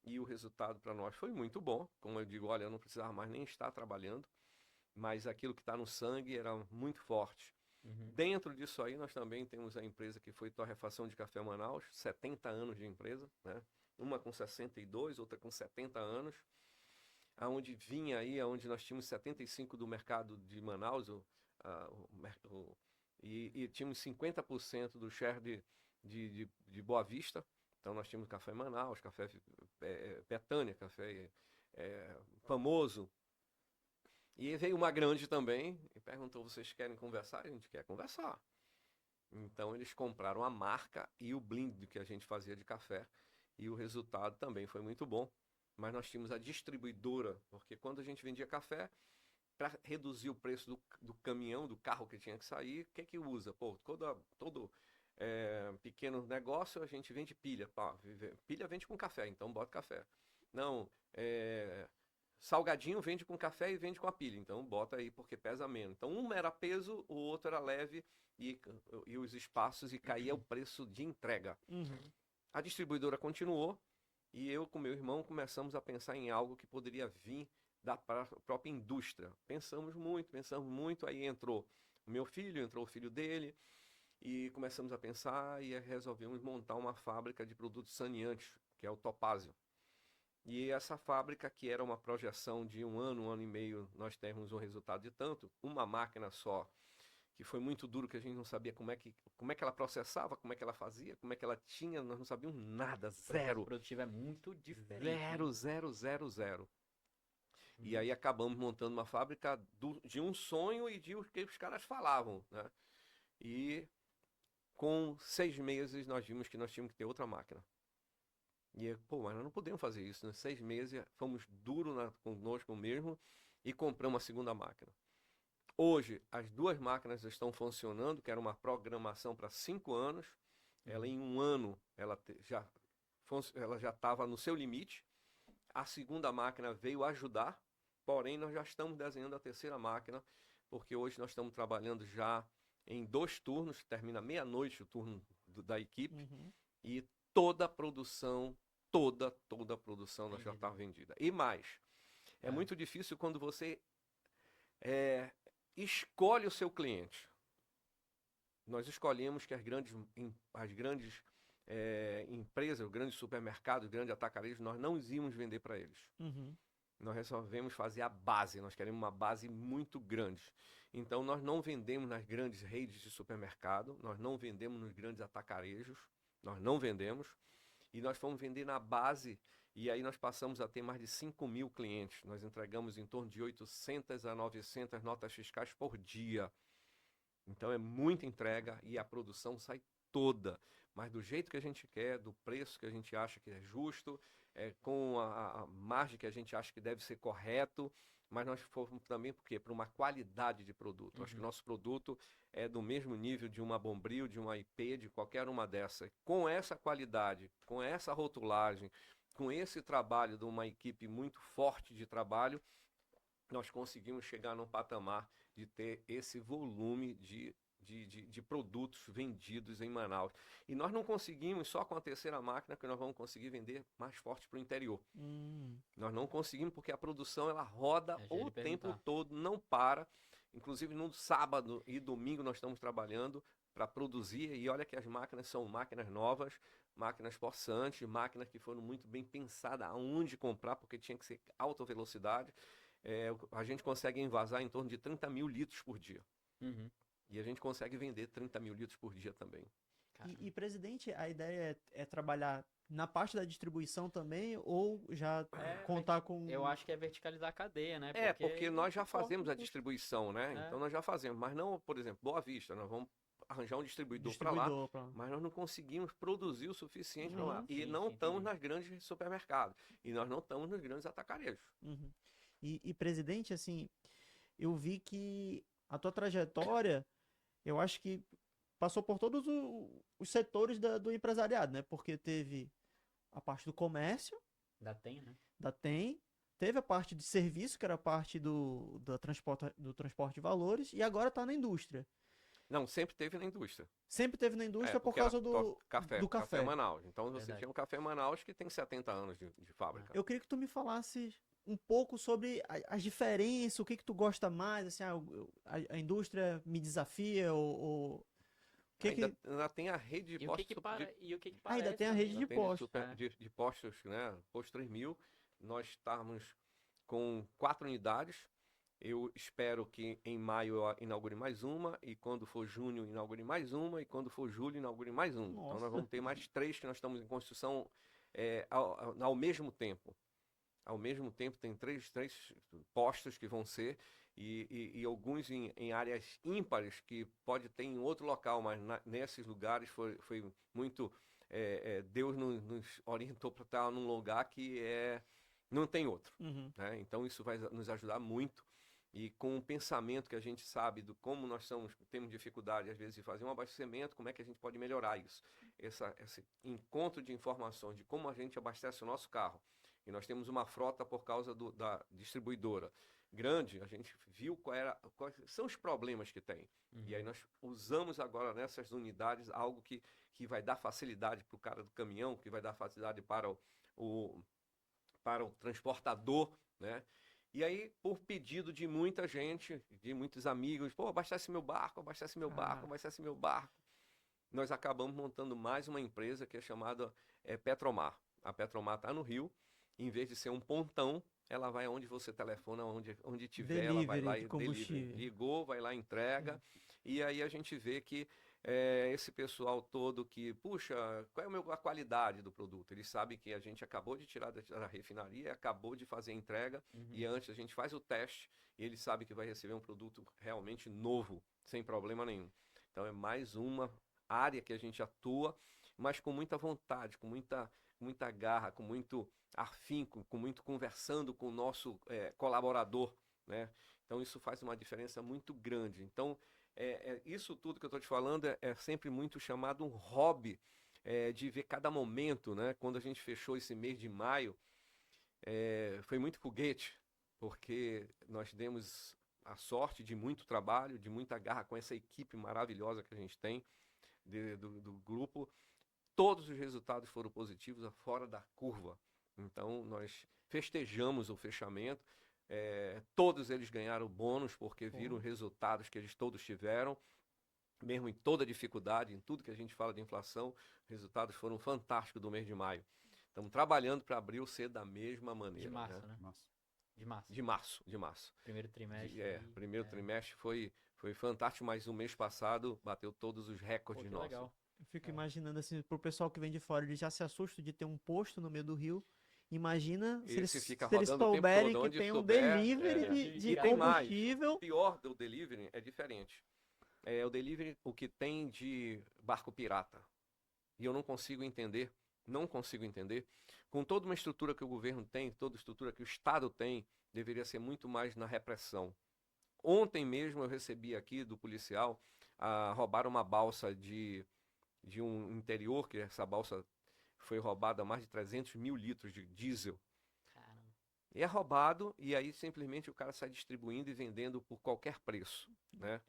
e o resultado para nós foi muito bom. Como eu digo, olha, eu não precisava mais nem estar trabalhando, mas aquilo que está no sangue era muito forte. Uhum. Dentro disso aí, nós também temos a empresa que foi Torrefação de Café Manaus, 70 anos de empresa, né? Uma com 62, outra com 70 anos, aonde vinha aí, aonde nós tínhamos 75 do mercado de Manaus, e tínhamos 50% do share de Boa Vista. Então nós tínhamos café Manaus, café Betânia, café famoso. E veio uma grande também e perguntou, vocês querem conversar? A gente quer conversar. Então eles compraram a marca e o blend que a gente fazia de café. E o resultado também foi muito bom. mas nós tínhamos a distribuidora, porque quando a gente vendia café, para reduzir o preço do caminhão, do carro que tinha que sair, o que usa? Pô, todo pequeno negócio a gente vende pilha. Pá, pilha vende com café, então bota café. Não, salgadinho vende com café e vende com a pilha, então bota aí porque pesa menos. Então um era peso, o outro era leve e os espaços e caía o preço de entrega. A distribuidora continuou e eu com meu irmão começamos a pensar em algo que poderia vir da própria indústria. Pensamos muito, aí entrou o meu filho, entrou o filho dele, e começamos a pensar e resolvemos montar uma fábrica de produtos saneantes, que é o Topázio. E essa fábrica, que era uma projeção de um ano e meio, nós temos um resultado de tanto, uma máquina só, que foi muito duro, que a gente não sabia como é que ela processava, como é que ela fazia, como é que ela tinha, nós não sabíamos nada, zero. O produtivo é muito diferente. Zero. E aí acabamos montando uma fábrica de um sonho e de o que os caras falavam, né? E com 6 meses nós vimos que nós tínhamos que ter outra máquina. E, mas nós não podemos fazer isso, né? 6 meses, fomos duros conosco mesmo e compramos a segunda máquina. Hoje, as 2 máquinas estão funcionando, que era uma programação para 5 anos. Ela, em um ano, ela já estava no seu limite. A segunda máquina veio ajudar, porém nós já estamos desenhando a terceira máquina, porque hoje nós estamos trabalhando já em 2 turnos, termina meia-noite o turno da equipe, e toda a produção nós já está vendida. E mais, é muito difícil quando você escolhe o seu cliente. Nós escolhemos que as grandes empresas, os grandes supermercados, os grandes atacarejos, nós não íamos vender para eles. Nós resolvemos fazer a base, nós queremos uma base muito grande. Então nós não vendemos nas grandes redes de supermercado, nós não vendemos nos grandes atacarejos, nós não vendemos, e nós fomos vender na base, e aí nós passamos a ter mais de 5.000 clientes. Nós entregamos em torno de 800 a 900 notas fiscais por dia. Então é muita entrega e a produção sai toda, mas do jeito que a gente quer, do preço que a gente acha que é justo, com a margem que a gente acha que deve ser correto, mas nós fomos também para uma qualidade de produto. Acho que o nosso produto é do mesmo nível de uma Bombril, de uma IP, de qualquer uma dessas. Com essa qualidade, com essa rotulagem, com esse trabalho de uma equipe muito forte de trabalho, nós conseguimos chegar num patamar de ter esse volume de produtos vendidos em Manaus. E nós não conseguimos, só com a terceira máquina, que nós vamos conseguir vender mais forte para o interior. Nós não conseguimos porque a produção ela roda o tempo todo, não para. Inclusive no sábado e domingo nós estamos trabalhando para produzir, e olha que as máquinas são máquinas novas, máquinas possantes, máquinas que foram muito bem pensadas aonde comprar, porque tinha que ser alta velocidade. A gente consegue envasar em torno de 30.000 litros por dia. E a gente consegue vender 30.000 litros por dia também. E, presidente, a ideia é trabalhar na parte da distribuição também, ou já contar com... Eu acho que é verticalizar a cadeia, né? Porque nós já fazemos a distribuição, né? Então nós já fazemos, mas não, por exemplo, Boa Vista, nós vamos arranjar um distribuidor para lá, mas nós não conseguimos produzir o suficiente para lá. E não estamos nas grandes supermercados, e nós não estamos nos grandes atacarejos. E, presidente, assim, eu vi que a tua trajetória, eu acho que passou por todos os setores do empresariado, né? Porque teve a parte do comércio. Da TEM, né? Da TEM. Teve a parte de serviço, que era a parte do transporte de valores. E agora está na indústria. Não, sempre teve na indústria. Sempre teve na indústria por causa do café. Café Manaus. Então você tinha um Café Manaus que tem 70 anos de fábrica. Eu queria que tu me falasse um pouco sobre as diferenças, o que tu gosta mais, assim, a indústria me desafia, ou... Ainda tem a rede de postos. Ainda tem a rede de postos. De postos, né? Posto 3.000. Nós estamos com 4 unidades. Eu espero que em maio eu inaugure mais uma, e quando for junho inaugure mais uma, e quando for julho inaugure mais uma. Então nós vamos ter mais 3 que nós estamos em construção ao mesmo tempo. Ao mesmo tempo tem 3 postos que vão ser, e alguns em áreas ímpares que pode ter em outro local, mas nesses lugares foi muito... Deus nos orientou para estar num lugar que Não tem outro. Uhum. Né? Então isso vai nos ajudar muito. E com o pensamento que a gente sabe do como nós temos dificuldade, às vezes, de fazer um abastecimento, como é que a gente pode melhorar isso? Esse encontro de informações de como a gente abastece o nosso carro. E nós temos uma frota por causa da distribuidora grande, a gente viu quais são os problemas que tem. E aí nós usamos agora nessas unidades algo que vai dar facilidade para o cara do caminhão, que vai dar facilidade para o transportador, né? E aí, por pedido de muita gente, de muitos amigos, pô, abastece meu barco, abastece meu barco, abastece meu barco. Nós acabamos montando mais uma empresa que é chamada Petromar. A Petromar está no Rio, em vez de ser um pontão, ela vai onde você telefona, onde tiver, ela vai lá De e combustível. ligou, vai lá, entrega. E aí a gente vê que esse pessoal todo que, puxa, qual é a qualidade do produto? Eles sabem que a gente acabou de tirar da refinaria, acabou de fazer a entrega, e antes a gente faz o teste, e eles sabem que vai receber um produto realmente novo, sem problema nenhum. Então é mais uma área que a gente atua, mas com muita vontade, com muita garra, com muito afinco, com muito conversando com o nosso colaborador, né? Então isso faz uma diferença muito grande. Então isso tudo que eu estou te falando é sempre muito chamado um hobby, de ver cada momento, né? Quando a gente fechou esse mês de maio, foi muito foguete, porque nós demos a sorte de muito trabalho, de muita garra com essa equipe maravilhosa que a gente tem do grupo. Todos os resultados foram positivos, fora da curva. Então, nós festejamos o fechamento. Todos eles ganharam bônus, porque viram os resultados que eles todos tiveram. Mesmo em toda dificuldade, em tudo que a gente fala de inflação, os resultados foram fantásticos do mês de maio. Estamos trabalhando para abril ser da mesma maneira. De março, né? Nossa. De março. Primeiro trimestre. Primeiro trimestre foi fantástico, mas o mês passado bateu todos os recordes nossos. Legal. Eu fico imaginando assim, pro pessoal que vem de fora, ele já se assusta de ter um posto no meio do rio. Imagina se eles souberem que tem um delivery de combustível. O pior do delivery é diferente. O delivery, o que tem de barco pirata. E eu não consigo entender, com toda uma estrutura que o governo tem, toda a estrutura que o Estado tem, deveria ser muito mais na repressão. Ontem mesmo eu recebi aqui do policial, roubaram uma balsa de um interior, que essa balsa foi roubada mais de 300 mil litros de diesel. Caramba. E é roubado, e aí simplesmente o cara sai distribuindo e vendendo por qualquer preço, né?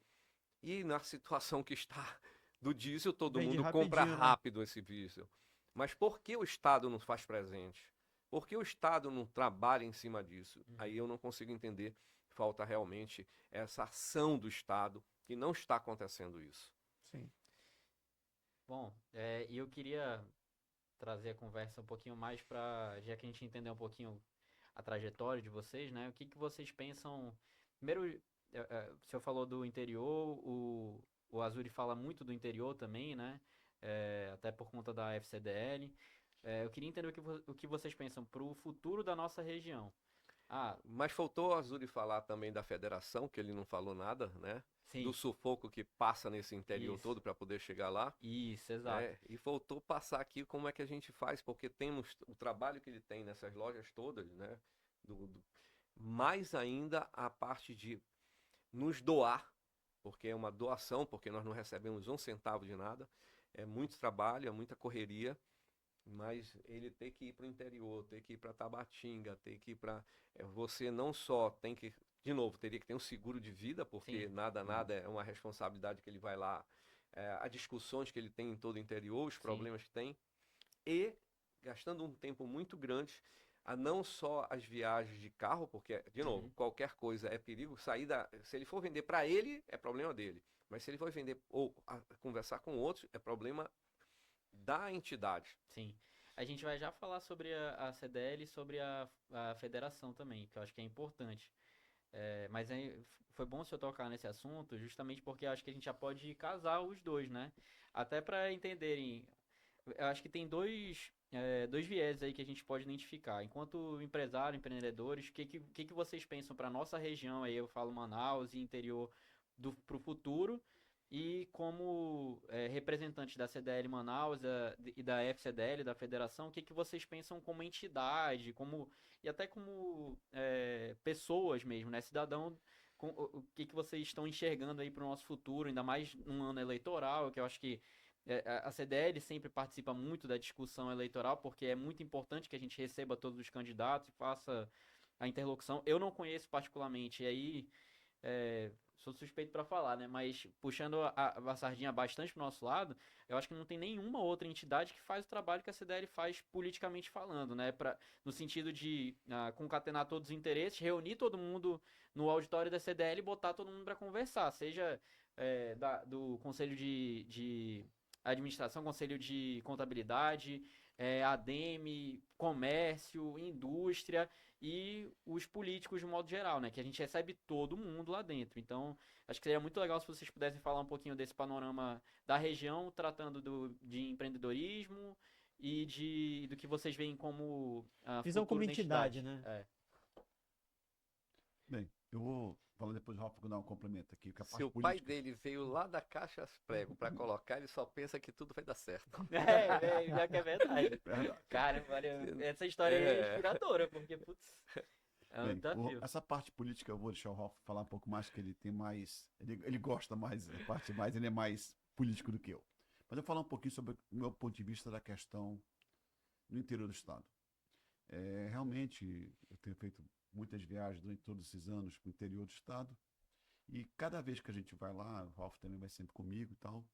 E na situação que está do diesel, todo Vende mundo compra rapidinho, né? rápido esse diesel. Mas por que o Estado não faz presente? Por que o Estado não trabalha em cima disso? Aí eu não consigo entender. Falta realmente essa ação do Estado, que não está acontecendo isso. Sim. Bom, e eu queria trazer a conversa um pouquinho mais para, já que a gente entendeu um pouquinho a trajetória de vocês, né? O que vocês pensam? Primeiro, o senhor falou do interior, o Azuri fala muito do interior também, né? Até por conta da FCDL. Eu queria entender o que vocês pensam para o futuro da nossa região. Mas faltou o Azuri falar também da federação, que ele não falou nada, né? Sim. Do sufoco que passa nesse interior Isso. todo para poder chegar lá. Isso, exato. E faltou passar aqui como é que a gente faz, porque temos o trabalho que ele tem nessas lojas todas, né? Mais ainda a parte de nos doar, porque é uma doação, porque nós não recebemos um centavo de nada. É muito trabalho, é muita correria, mas ele tem que ir para o interior, tem que ir para Tabatinga, tem que ir para... Você não só tem que... De novo, teria que ter um seguro de vida, porque Sim. nada é uma responsabilidade que ele vai lá. As discussões que ele tem em todo o interior, os problemas que tem. E gastando um tempo muito grande, a não só as viagens de carro, porque, de novo, qualquer coisa é perigo. Se ele for vender para ele, é problema dele. Mas se ele for vender ou conversar com outros, é problema da entidade. Sim. A gente vai já falar sobre a CDL e sobre a federação também, que eu acho que é importante. Mas foi bom o senhor tocar nesse assunto, justamente porque eu acho que a gente já pode casar os dois, né? Até para entenderem, eu acho que tem dois viés aí que a gente pode identificar. Enquanto empresário, empreendedores, o que vocês pensam para nossa região aí? Eu falo Manaus e interior pro futuro, E como representante da CDL Manaus e da FCDL, da federação, o que vocês pensam como entidade, e até como pessoas mesmo, né? Cidadão, o que vocês estão enxergando aí para o nosso futuro, ainda mais num ano eleitoral, que eu acho que a CDL sempre participa muito da discussão eleitoral, porque é muito importante que a gente receba todos os candidatos e faça a interlocução. Eu não conheço particularmente, e aí sou suspeito para falar, né? Mas puxando a sardinha bastante pro nosso lado, eu acho que não tem nenhuma outra entidade que faz o trabalho que a CDL faz politicamente falando, né? No sentido de concatenar todos os interesses, reunir todo mundo no auditório da CDL e botar todo mundo para conversar, seja do Conselho de Administração, Conselho de Contabilidade, ADM, Comércio, Indústria e os políticos de modo geral, né? Que a gente recebe todo mundo lá dentro. Então, acho que seria muito legal se vocês pudessem falar um pouquinho desse panorama da região, tratando de empreendedorismo e do que vocês veem como Visão como futuro da entidade, entidade. né? Bem, eu vou falar depois, Rafa, vou dar um complemento aqui. Que a Se parte o pai política, dele veio lá da Caixa Prego para colocar, ele só pensa que tudo vai dar certo. Já que é verdade. verdade. Cara, essa história aí é inspiradora, porque, putz, é um Bem, desafio. essa parte política eu vou deixar o Rafa falar um pouco mais, que ele tem mais. Ele gosta mais, a parte mais, ele é mais político do que eu. Mas eu vou falar um pouquinho sobre o meu ponto de vista da questão no interior do estado. Realmente, eu tenho feito muitas viagens durante todos esses anos para o interior do estado. E cada vez que a gente vai lá, o Ralf também vai sempre comigo e tal,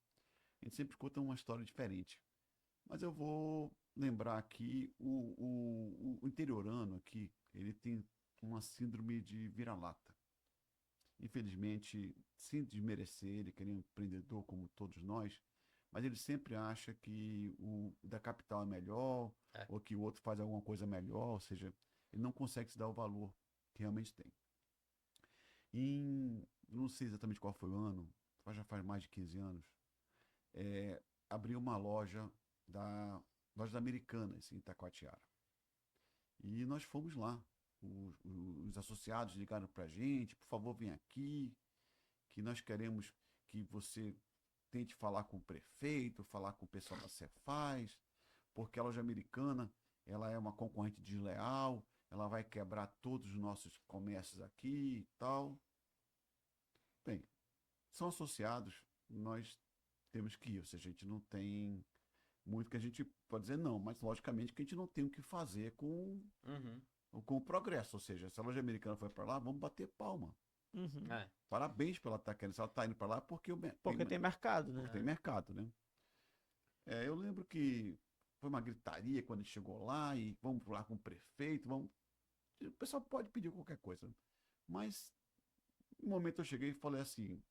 a gente sempre conta uma história diferente. Mas eu vou lembrar aqui, o interiorano aqui, ele tem uma síndrome de vira-lata. Infelizmente, sem desmerecer ele, que ele é um empreendedor como todos nós, mas ele sempre acha que o da capital é melhor, ou que o outro faz alguma coisa melhor, ou seja, ele não consegue se dar o valor que realmente tem. Não sei exatamente qual foi o ano, já faz mais de 15 anos, abriu uma loja da Americanas em Itacoatiara. E nós fomos lá. Os associados ligaram para a gente, por favor, vem aqui, que nós queremos que você tente falar com o prefeito, falar com o pessoal da Cefaz, porque a loja americana ela é uma concorrente desleal, ela vai quebrar todos os nossos comércios aqui e tal. Bem, são associados, nós temos que ir, ou seja, a gente não tem muito que a gente pode dizer não, mas logicamente que a gente não tem o que fazer com o progresso, ou seja, se a loja americana foi para lá, vamos bater palma. Parabéns pela estar querendo, se ela está indo para lá porque tem mercado, né? Porque tem mercado, né? Eu lembro que foi uma gritaria quando a gente chegou lá e vamos lá com o prefeito, o pessoal pode pedir qualquer coisa, mas no momento eu cheguei e falei assim,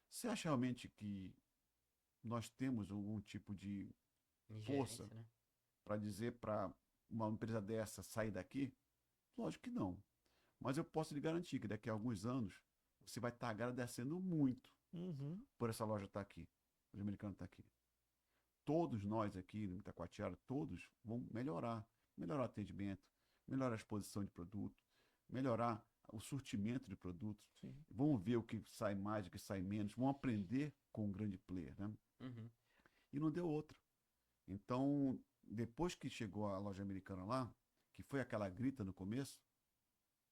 você acha realmente que nós temos algum tipo de força para dizer para uma empresa dessa sair daqui? Lógico que não. Mas eu posso lhe garantir que daqui a alguns anos você vai estar agradecendo muito por essa loja estar aqui, o americano está aqui. Todos nós aqui no Itacoatiara, todos vão melhorar o atendimento, melhorar a exposição de produto, melhorar o surtimento de produtos, vão ver o que sai mais, o que sai menos, vão aprender com o grande player, né? E não deu outra. Então, depois que chegou a loja americana lá, que foi aquela grita no começo,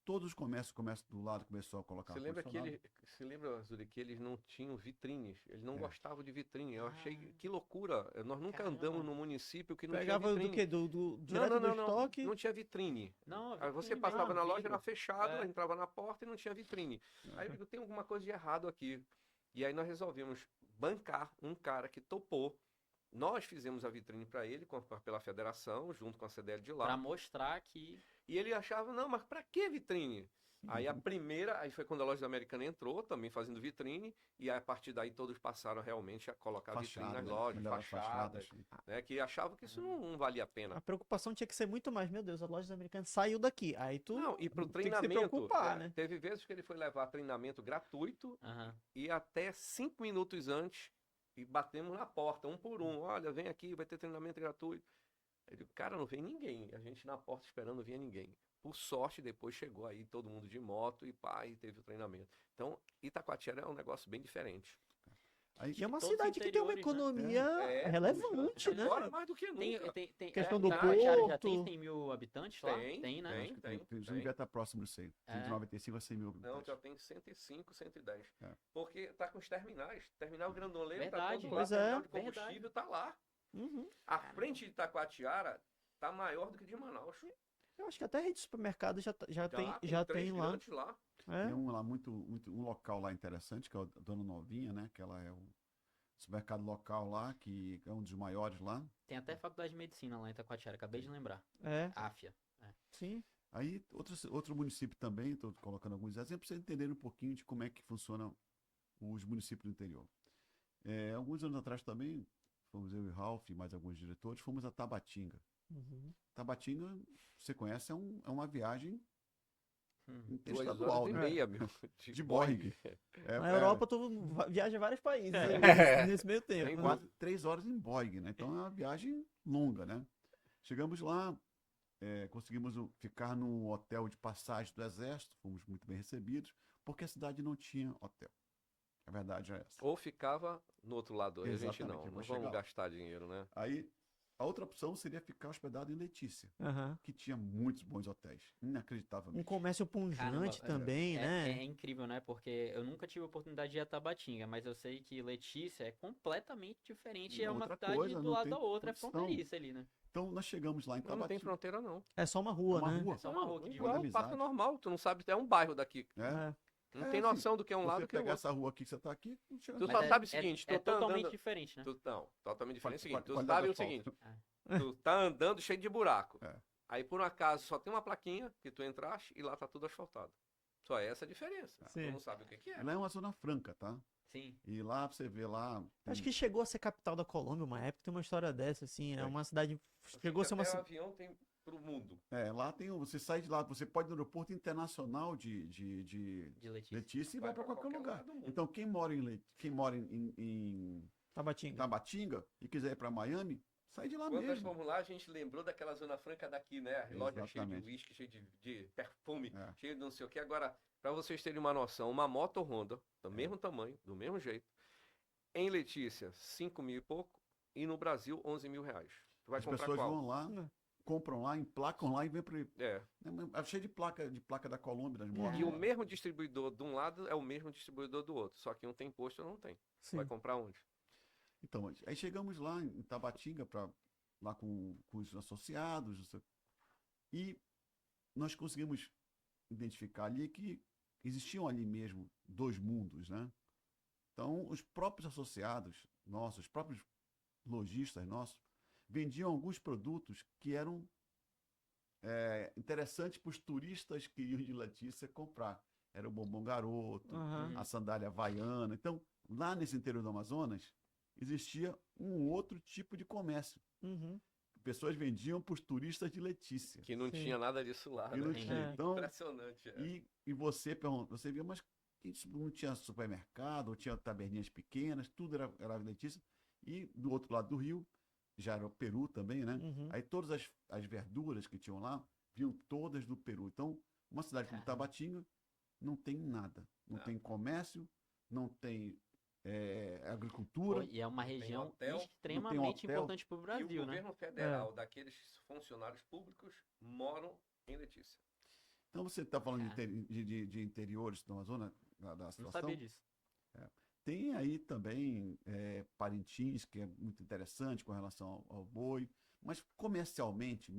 todos os comércios do lado começou a colocar Você lembra, Zuri, que eles não tinham vitrines, eles não gostavam de vitrine. Eu achei que loucura. Nós nunca andamos no município que não Pegava tinha vitrine. do quê? Direto do estoque? Não tinha vitrine. Não, Aí você vitrine passava mesmo, na loja, vidro. era fechado, entrava na porta e não tinha vitrine. Aí eu digo, tem alguma coisa de errado aqui. E aí nós resolvemos bancar um cara que topou. Nós fizemos a vitrine para ele pela federação, junto com a CDL de lá. Para mostrar que... E ele achava, não, mas para que vitrine? Aí aí foi quando a loja americana entrou, também fazendo vitrine, e aí, a partir daí todos passaram realmente a colocar vitrine nas lojas, fachadas, né, que achavam que isso não valia a pena. A preocupação tinha que ser muito mais, meu Deus, a loja americana saiu daqui, aí tu Não, e pro tem que se treinamento, preocupar, né? teve vezes que ele foi levar treinamento gratuito, e até 5 minutos antes, e batemos na porta, um por um, olha, vem aqui, vai ter treinamento gratuito. Eu digo, cara, não vem ninguém, a gente na porta esperando, não vinha ninguém. Por sorte, depois chegou aí todo mundo de moto e teve o treinamento. Então, Itacoatiara é um negócio bem diferente. Aí, E é uma todos os cidade que tem uma interiores, né? economia relevante, né? Agora mais do que Tem, nunca. Questão do Itacoatiara já porto. tem 100 mil habitantes lá? Tem, né? acho que tem. devia estar próximo disso aí. É. De 95 a 100 mil Não, habitantes. já tem 105, 110. É. Porque tá com os terminais. Terminal Grandoleiro tá Verdade. todo lá. Pois é. Terminal de Verdade. combustível tá lá. Uhum. A frente de Itacoatiara tá maior do que de Manaus. Eu acho que até a rede de supermercado já tem, tem já três tem lá. gigantes lá. É. Tem um lá um local lá interessante, que é o Dona Novinha, né? Que ela é o supermercado local lá, que é um dos maiores lá. Tem até faculdade de medicina lá em Itacoatiara, acabei de lembrar. É, AFIA. sim. Aí, outro município também, estou colocando alguns exemplos, para vocês entenderem um pouquinho de como é que funcionam os municípios do interior. Alguns anos atrás também, fomos eu e Ralph e mais alguns diretores, fomos a Tabatinga. Uhum. Tabatinga, você conhece, é uma viagem 2 interestadual, horas e né? meia, meu. De Boeing. Na Europa, tu viaja a vários países nesse meio tempo. Tem né? Quase 3 horas em Boeing, né? Então é uma viagem longa, né? Chegamos lá, conseguimos ficar num hotel de passagem do Exército, fomos muito bem recebidos, porque a cidade não tinha hotel. A verdade é essa. Ou ficava no outro lado. Aí a gente Exatamente, não. eu Não vou chegar vamos lá. gastar dinheiro, né? Aí, a outra opção seria ficar hospedado em Letícia, Aham. que tinha muitos bons hotéis, Um inacreditavelmente. comércio pungente Caramba, também, né? É incrível, né? Porque eu nunca tive a oportunidade de ir a Tabatinga, mas eu sei que Letícia é completamente diferente. É uma Outra cidade coisa, do não lado tem da outra, é condição. fronteiriça ali, né? Então, nós chegamos lá em Não tem Tabatinga. fronteira, não. É só uma rua, É uma né? rua. É só uma rua que divide. Igual amizade. parque normal. Tu não sabe, é um bairro daqui. É. Não É, tem assim, noção do que é um Você lado que é o pegar outro. essa rua aqui que você está aqui, não chega Tu lá. só Mas sabe o seguinte, é tu tá totalmente andando... diferente, né? Não, totalmente diferente. É o seguinte, tu Qualidade sabe do o seguinte, asfalto. tu tá andando cheio de buraco. É. Aí por um acaso só tem uma plaquinha que tu entraste e lá tá tudo asfaltado. Só essa a diferença. Sim. Tu não sabe o que que é. Ela é uma zona franca, tá? Sim. E lá você vê lá. Acho que chegou a ser capital da Colômbia uma época, tem uma história dessa, assim. É uma cidade. Chegou a ser uma. Até o avião tem pro mundo. Lá tem. Você sai de lá, você pode ir no aeroporto internacional de De Letícia. Letícia e vai para qualquer lugar. lado do mundo. Então, quem mora em Tabatinga. Tabatinga e quiser ir para Miami, sai de lá Quando nós mesmo. fomos lá, a gente lembrou daquela zona franca daqui, né? A loja cheia de Exatamente. uísque, cheia de perfume, É. cheia de não sei o que. Agora, para vocês terem uma noção, uma moto Honda, do mesmo tamanho, do mesmo jeito, em Letícia, 5 mil e pouco, e no Brasil, 11 mil reais. Tu vai As comprar pessoas qual? vão lá, Não. compram lá, emplacam lá e vem para. É. É cheio de placa da Colômbia, das motos. E o mesmo distribuidor de um lado é o mesmo distribuidor do outro, só que um tem imposto e não tem. Sim. Vai comprar onde? Então, aí chegamos lá em Tabatinga, lá com os associados, não sei, e nós conseguimos identificar ali que existiam ali mesmo dois mundos, né? Então, os próprios associados nossos, os próprios lojistas nossos, vendiam alguns produtos que eram interessantes para os turistas que iam de Letícia comprar. Era o bombom garoto, Aham. a sandália havaiana. Então, lá nesse interior do Amazonas, existia um outro tipo de comércio. Uhum. Pessoas vendiam para os turistas de Letícia. Que não Sim. tinha nada disso lá, E não né? tinha. É. Então, Impressionante. É. e você pergunta, você via, mas não tinha supermercado, ou tinha taberninhas pequenas, tudo era Letícia. E do outro lado do rio, já era o Peru também, né? Uhum. Aí todas as verduras que tinham lá, vinham todas do Peru. Então, uma cidade como Caramba. Tabatinga não tem nada. Não Não. tem comércio, não tem Pô, agricultura. e é uma tem região hotel, não tem extremamente hotel. importante para o E o Brasil, né? governo federal daqueles funcionários públicos moram em Letícia. Então, você está falando Cara. de interiores do Amazonas, da Não situação. sabia disso. Tem aí também Parintins, que é muito interessante com relação ao boi, mas comercialmente,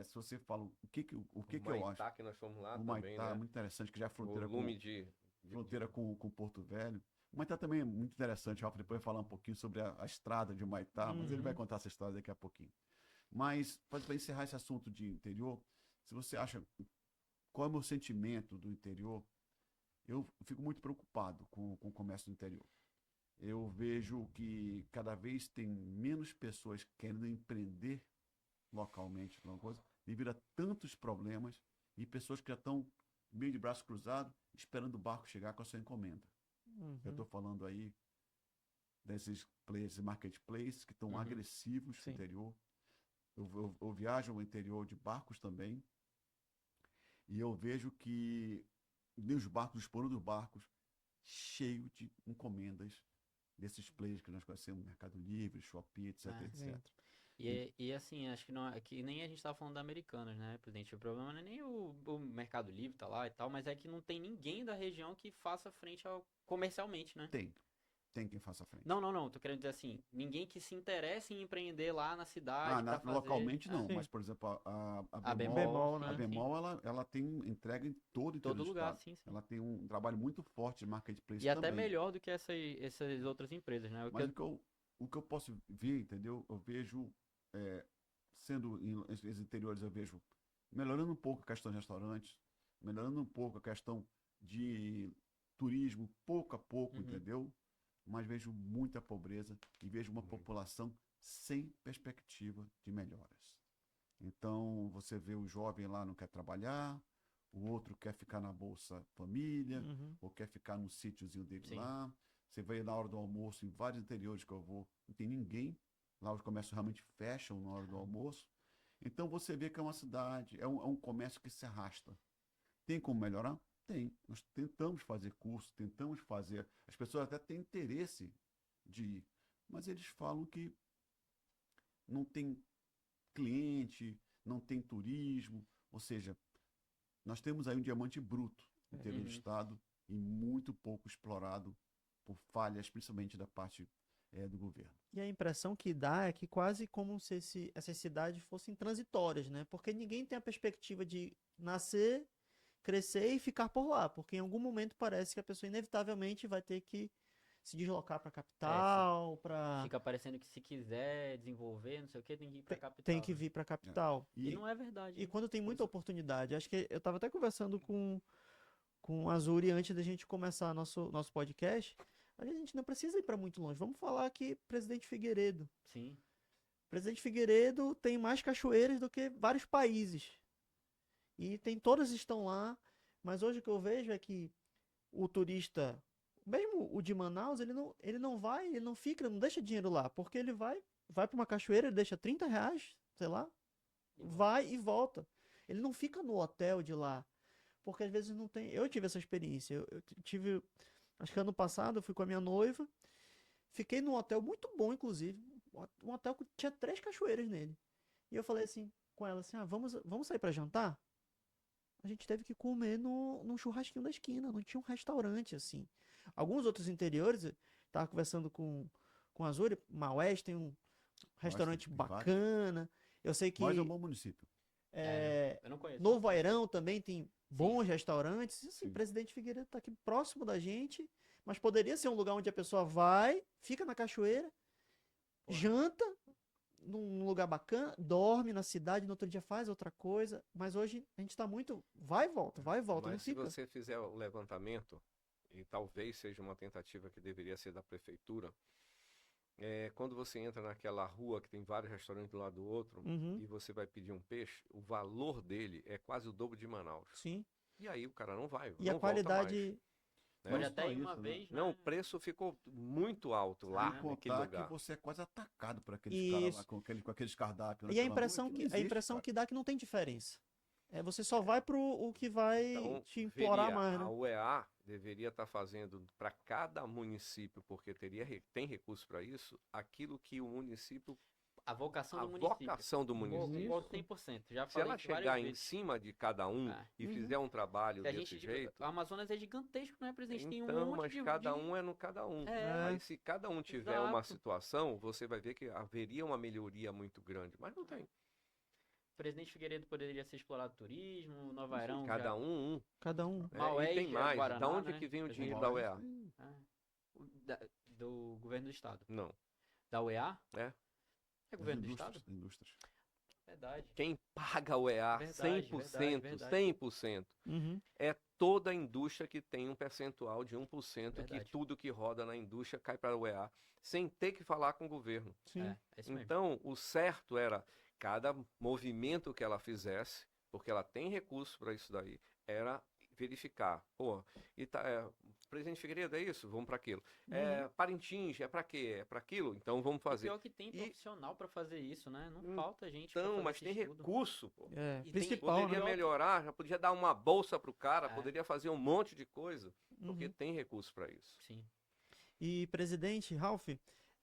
se você fala o que eu acho, Humaitá, que nós fomos lá o também, Humaitá é né? muito interessante, que já é fronteira Volume com Porto Velho. O Humaitá também é muito interessante, o Rafa depois vai falar um pouquinho sobre a estrada de Humaitá, mas ele vai Uhum. contar essa história daqui a pouquinho. Mas, para encerrar esse assunto de interior, se você acha, qual é o meu sentimento do interior, eu fico muito preocupado com o comércio do interior. Eu vejo que cada vez tem menos pessoas querendo empreender localmente, alguma coisa, devido a tantos problemas e pessoas que já estão meio de braço cruzado, esperando o barco chegar com a sua encomenda. Uhum. Eu estou falando aí desses players, marketplaces, que estão Uhum. agressivos Sim. no interior. Eu viajo ao interior de barcos também, e eu vejo que nem os barcos, os porões dos barcos, cheio de encomendas desses players que nós conhecemos, Mercado Livre, Shopee, etc, É. etc. E assim, acho que, não, que nem a gente tava falando da Americanas, né, presidente? O problema não é nem o Mercado Livre tá lá e tal, mas é que não tem ninguém da região que faça frente ao comercialmente, né? Tem quem faça frente. Não, tô querendo dizer assim, ninguém que se interesse em empreender lá na cidade pra fazer. Localmente não, Sim. mas, por exemplo, a A Bemol, né? a Bemol ela tem entrega em todo o interior Todo do lugar, estado. sim. Ela tem um trabalho muito forte de marketplace E até também. melhor do que essas outras empresas, né? Mas o que eu posso ver, entendeu? Eu vejo, sendo esses interiores, eu vejo melhorando um pouco a questão de restaurantes, melhorando um pouco a questão de turismo, pouco a pouco, Uhum. entendeu? Mas vejo muita pobreza e vejo uma população sem perspectiva de melhoras. Então, você vê o jovem lá não quer trabalhar, o outro quer ficar na Bolsa Família, Uhum. ou quer ficar no sítiozinho dele Sim. lá. Você vê na hora do almoço, em vários interiores que eu vou, não tem ninguém. Lá os comércios realmente fecham na hora do almoço. Então, você vê que é uma cidade, é um comércio que se arrasta. Tem como melhorar? Tem. Nós tentamos fazer curso, tentamos fazer. As pessoas até têm interesse de ir, mas eles falam que não tem cliente, não tem turismo. Ou seja, nós temos aí um diamante bruto no interior do Uhum. estado e muito pouco explorado por falhas, principalmente da parte do governo. E a impressão que dá é que quase como se essas cidades fossem transitórias, né? Porque ninguém tem a perspectiva de nascer, crescer e ficar por lá, porque em algum momento parece que a pessoa inevitavelmente vai ter que se deslocar para a capital, para Fica parecendo que se quiser desenvolver, não sei o que, tem que ir pra capital. tem que né? vir para a capital. E não é verdade. E né? quando tem muita oportunidade, acho que eu estava até conversando com a Azuri antes da gente começar nosso podcast. A gente não precisa ir para muito longe. Vamos falar aqui, Presidente Figueiredo. Sim. Presidente Figueiredo tem mais cachoeiras do que vários países. E todas estão lá. Mas hoje o que eu vejo é que o turista, mesmo o de Manaus, ele não vai, ele não fica, não deixa dinheiro lá. Porque ele vai para uma cachoeira, ele deixa R$ 30, sei lá, vai e volta. Ele não fica no hotel de lá. Porque às vezes não tem. Eu tive essa experiência. Eu tive. Acho que ano passado eu fui com a minha noiva. Fiquei num hotel muito bom, inclusive. Um hotel que tinha 3 cachoeiras nele. E eu falei assim com ela assim: vamos sair pra jantar? A gente teve que comer num churrasquinho da esquina. Não tinha um restaurante assim. Alguns outros interiores, eu tava conversando com a Azuri, Maués tem um restaurante tem vários. bacana. Eu sei que. Mas é um bom município. Eu não conheço. Novo Airão também tem bons restaurantes. E, assim, Sim. Presidente Figueiredo está aqui próximo da gente, mas poderia ser um lugar onde a pessoa vai, fica na cachoeira, janta num lugar bacana, dorme na cidade, no outro dia faz outra coisa. Mas hoje a gente está muito vai e volta, não Mas se fica. você fizer o levantamento, e talvez seja uma tentativa que deveria ser da prefeitura, quando você entra naquela rua que tem vários restaurantes do lado do outro, Uhum, e você vai pedir um peixe, o valor dele é quase o dobro de Manaus. sim. E aí o cara não vai, E não a volta mais. qualidade. Pode Não até só ir uma isso, né? vez, Não, né? o preço ficou muito alto lá Sem naquele contar lugar. que você é quase atacado por aqueles caras Isso. lá com aqueles cardápios. E a naquela impressão rua, que, não a existe, impressão cara. que dá é que não tem diferença. Você só vai pro o que vai Então, te implorar veria, mais, a né? UEA deveria estar fazendo para cada município, porque tem recurso para isso, aquilo que o município, A vocação a do município. vocação do município. Concordo 100%. Já Se falei ela isso várias chegar em vezes. cima de cada um e Uhum. fizer um trabalho Se a desse gente, jeito, o Amazonas é gigantesco, né, presidente? Tem um então, monte mas cada um é no cada um. É, Aí se cada um tiver uma exato. situação, você vai ver que haveria uma melhoria muito grande, mas não tem. Presidente Figueiredo poderia ser explorado turismo, Nova Airão Cada já. um. Cada um. Maués E tem é mais. Guaraná, Da onde é né? que vem o Presidente dinheiro da Maués UEA? tem- Do governo do estado. Não. Da UEA? É. É governo do indústrias, estado? indústrias. Verdade. Quem paga a UEA Verdade, 100%, verdade. 100%, Uhum. é toda a indústria que tem um percentual de 1% que Verdade. tudo que roda na indústria cai para a UEA, sem ter que falar com o governo. Sim. É isso mesmo. Então, o certo era cada movimento que ela fizesse, porque ela tem recurso para isso daí, era verificar. Pô, Presidente Figueiredo, é isso? Vamos para aquilo. Parintins, é para quê? É para aquilo? Então vamos fazer. Pior que tem profissional para fazer isso, né? Não falta gente Então, pra fazer mas esse tem estudo. recurso, pô. E principal, Poderia né? melhorar, já podia dar uma bolsa pro cara, É. poderia fazer um monte de coisa, porque tem recurso para isso. Sim. E, presidente, Ralph,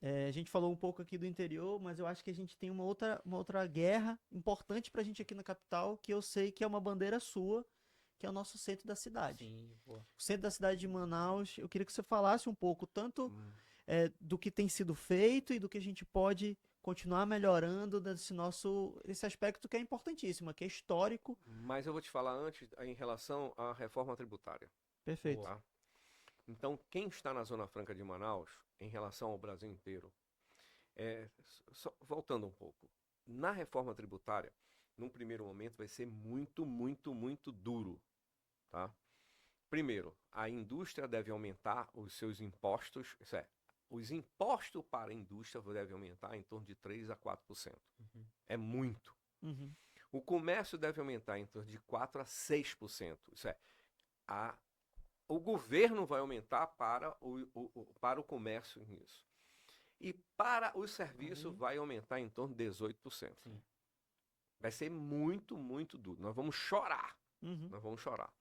a gente falou um pouco aqui do interior, mas eu acho que a gente tem uma outra guerra importante pra gente aqui na capital, que eu sei que é uma bandeira sua, que é o nosso centro da cidade. Sim, pô. O centro da cidade de Manaus, eu queria que você falasse um pouco, tanto do que tem sido feito e do que a gente pode continuar melhorando esse aspecto que é importantíssimo, que é histórico. Mas eu vou te falar antes em relação à reforma tributária. Perfeito. Tá? Então, quem está na Zona Franca de Manaus, em relação ao Brasil inteiro, voltando um pouco, na reforma tributária, num primeiro momento vai ser muito, muito, muito duro. Tá? Primeiro, a indústria deve aumentar os seus impostos, os impostos para a indústria devem aumentar em torno de 3% a 4%. É muito. O comércio deve aumentar em torno de 4% a 6%. O governo vai aumentar para o comércio nisso. E para o serviço vai aumentar em torno de 18%. Sim. Vai ser muito, muito duro. Nós vamos chorar. Nós vamos chorar.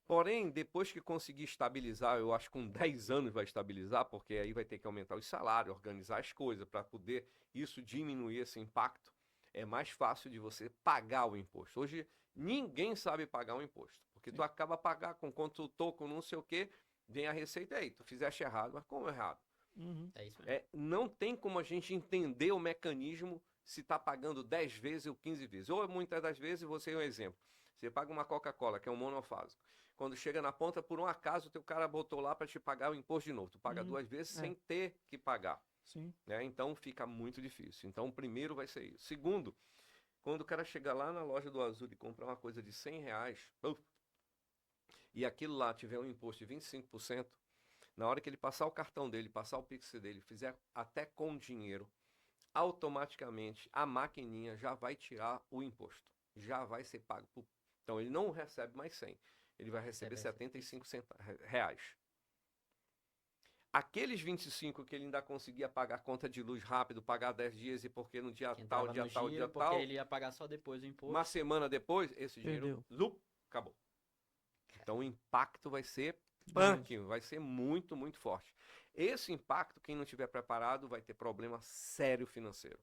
Porém, depois que conseguir estabilizar, eu acho que com 10 anos vai estabilizar, porque aí vai ter que aumentar os salários, organizar as coisas, para poder isso diminuir esse impacto. É mais fácil de você pagar o imposto. Hoje, ninguém sabe pagar o imposto, porque tu acaba pagar com consultor, com não sei o quê, vem a receita aí, tu fizeste errado, mas como errado? É isso mesmo. Não tem como a gente entender o mecanismo se está pagando 10 vezes ou 15 vezes. Ou muitas das vezes, você é um exemplo, você paga uma Coca-Cola, que é um monofásico. Quando chega na ponta, por um acaso, o teu cara botou lá para te pagar o imposto de novo. Tu paga 2 vezes sem ter que pagar. Sim. Né? Então fica muito difícil. Então, o primeiro vai ser isso. Segundo, quando o cara chegar lá na loja do Azul e comprar uma coisa de R$100, e aquilo lá tiver um imposto de 25%, na hora que ele passar o cartão dele, passar o Pix dele, fizer até com dinheiro, automaticamente a maquininha já vai tirar o imposto. Já vai ser pago. Então, ele não recebe mais 100. Ele vai receber R$75. Aqueles 25 que ele ainda conseguia pagar a conta de luz rápido, pagar 10 dias e porque no dia tal, dia tal, dia porque tal, ele ia pagar só depois o imposto. uma semana depois, esse dinheiro acabou. Então o impacto vai ser punk, vai ser muito, muito forte. Esse impacto, quem não estiver preparado, vai ter problema sério financeiro,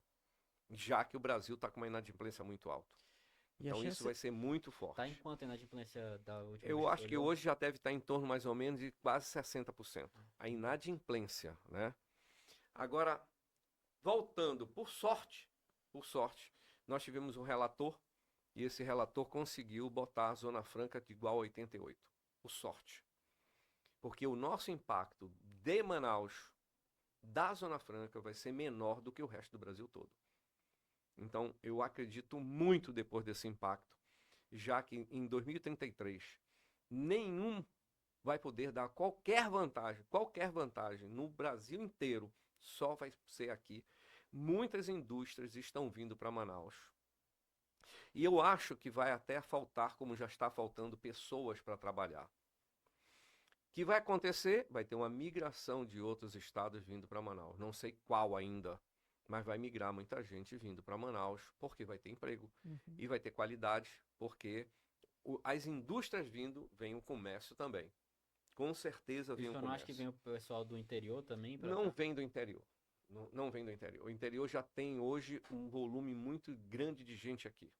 já que o Brasil está com uma inadimplência muito alta. Então isso vai ser muito forte. Está em quanto a inadimplência da última Eu vez acho que olhou? hoje já deve estar em torno mais ou menos de quase 60%. A inadimplência, né? Agora, voltando, por sorte, nós tivemos um relator e esse relator conseguiu botar a Zona Franca de igual a 88. Por sorte. Porque o nosso impacto de Manaus, da Zona Franca, vai ser menor do que o resto do Brasil todo. Então, eu acredito muito depois desse impacto, já que em 2033, nenhum vai poder dar qualquer vantagem no Brasil inteiro, só vai ser aqui. Muitas indústrias estão vindo para Manaus. E eu acho que vai até faltar, como já está faltando, pessoas para trabalhar. O que vai acontecer? Vai ter uma migração de outros estados vindo para Manaus. Não sei qual ainda, mas vai migrar muita gente vindo para Manaus, porque vai ter emprego e vai ter qualidade, porque as indústrias vindo, vem o comércio também. Com certeza vem o comércio. Eu não acho que vem o pessoal do interior também? Não vem do interior. Não vem do interior. O interior já tem hoje um volume muito grande de gente aqui.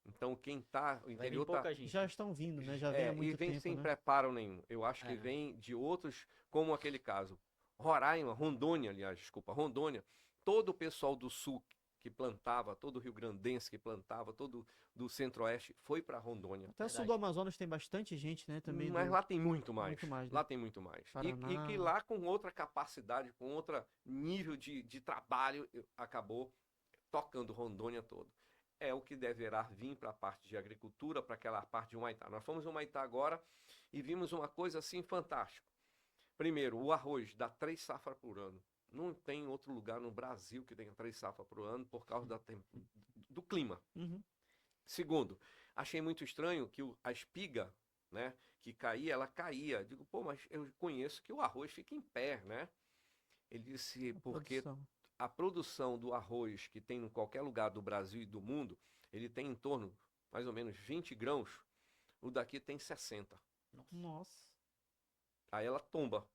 Então quem está, o interior pouca gente. Já estão vindo, né? Já vem há muito e vem tempo, sem né? preparo nenhum. Eu acho que vem de outros, como aquele caso. Rondônia. Todo o pessoal do sul que plantava, todo o rio-grandense que plantava, todo do centro-oeste foi para Rondônia. Até o sul do Amazonas tem bastante gente, né? Também Mas lá tem muito mais. Muito mais, né? Lá tem muito mais. Paraná. E que lá com outra capacidade, com outro nível de trabalho, acabou tocando Rondônia todo. É o que deverá vir para a parte de agricultura, para aquela parte de Humaitá. Nós fomos em Humaitá agora e vimos uma coisa assim fantástica. Primeiro, o arroz dá 3 safras por ano. Não tem outro lugar no Brasil que tenha 3 safras por ano por causa do clima. Segundo, achei muito estranho que a espiga, né? Que caía, ela caía. Eu digo, pô, mas eu conheço que o arroz fica em pé, né? Ele disse, porque Produção. a produção do arroz que tem em qualquer lugar do Brasil e do mundo, ele tem em torno, mais ou menos, 20 grãos. O daqui tem 60. Nossa. Aí ela tomba.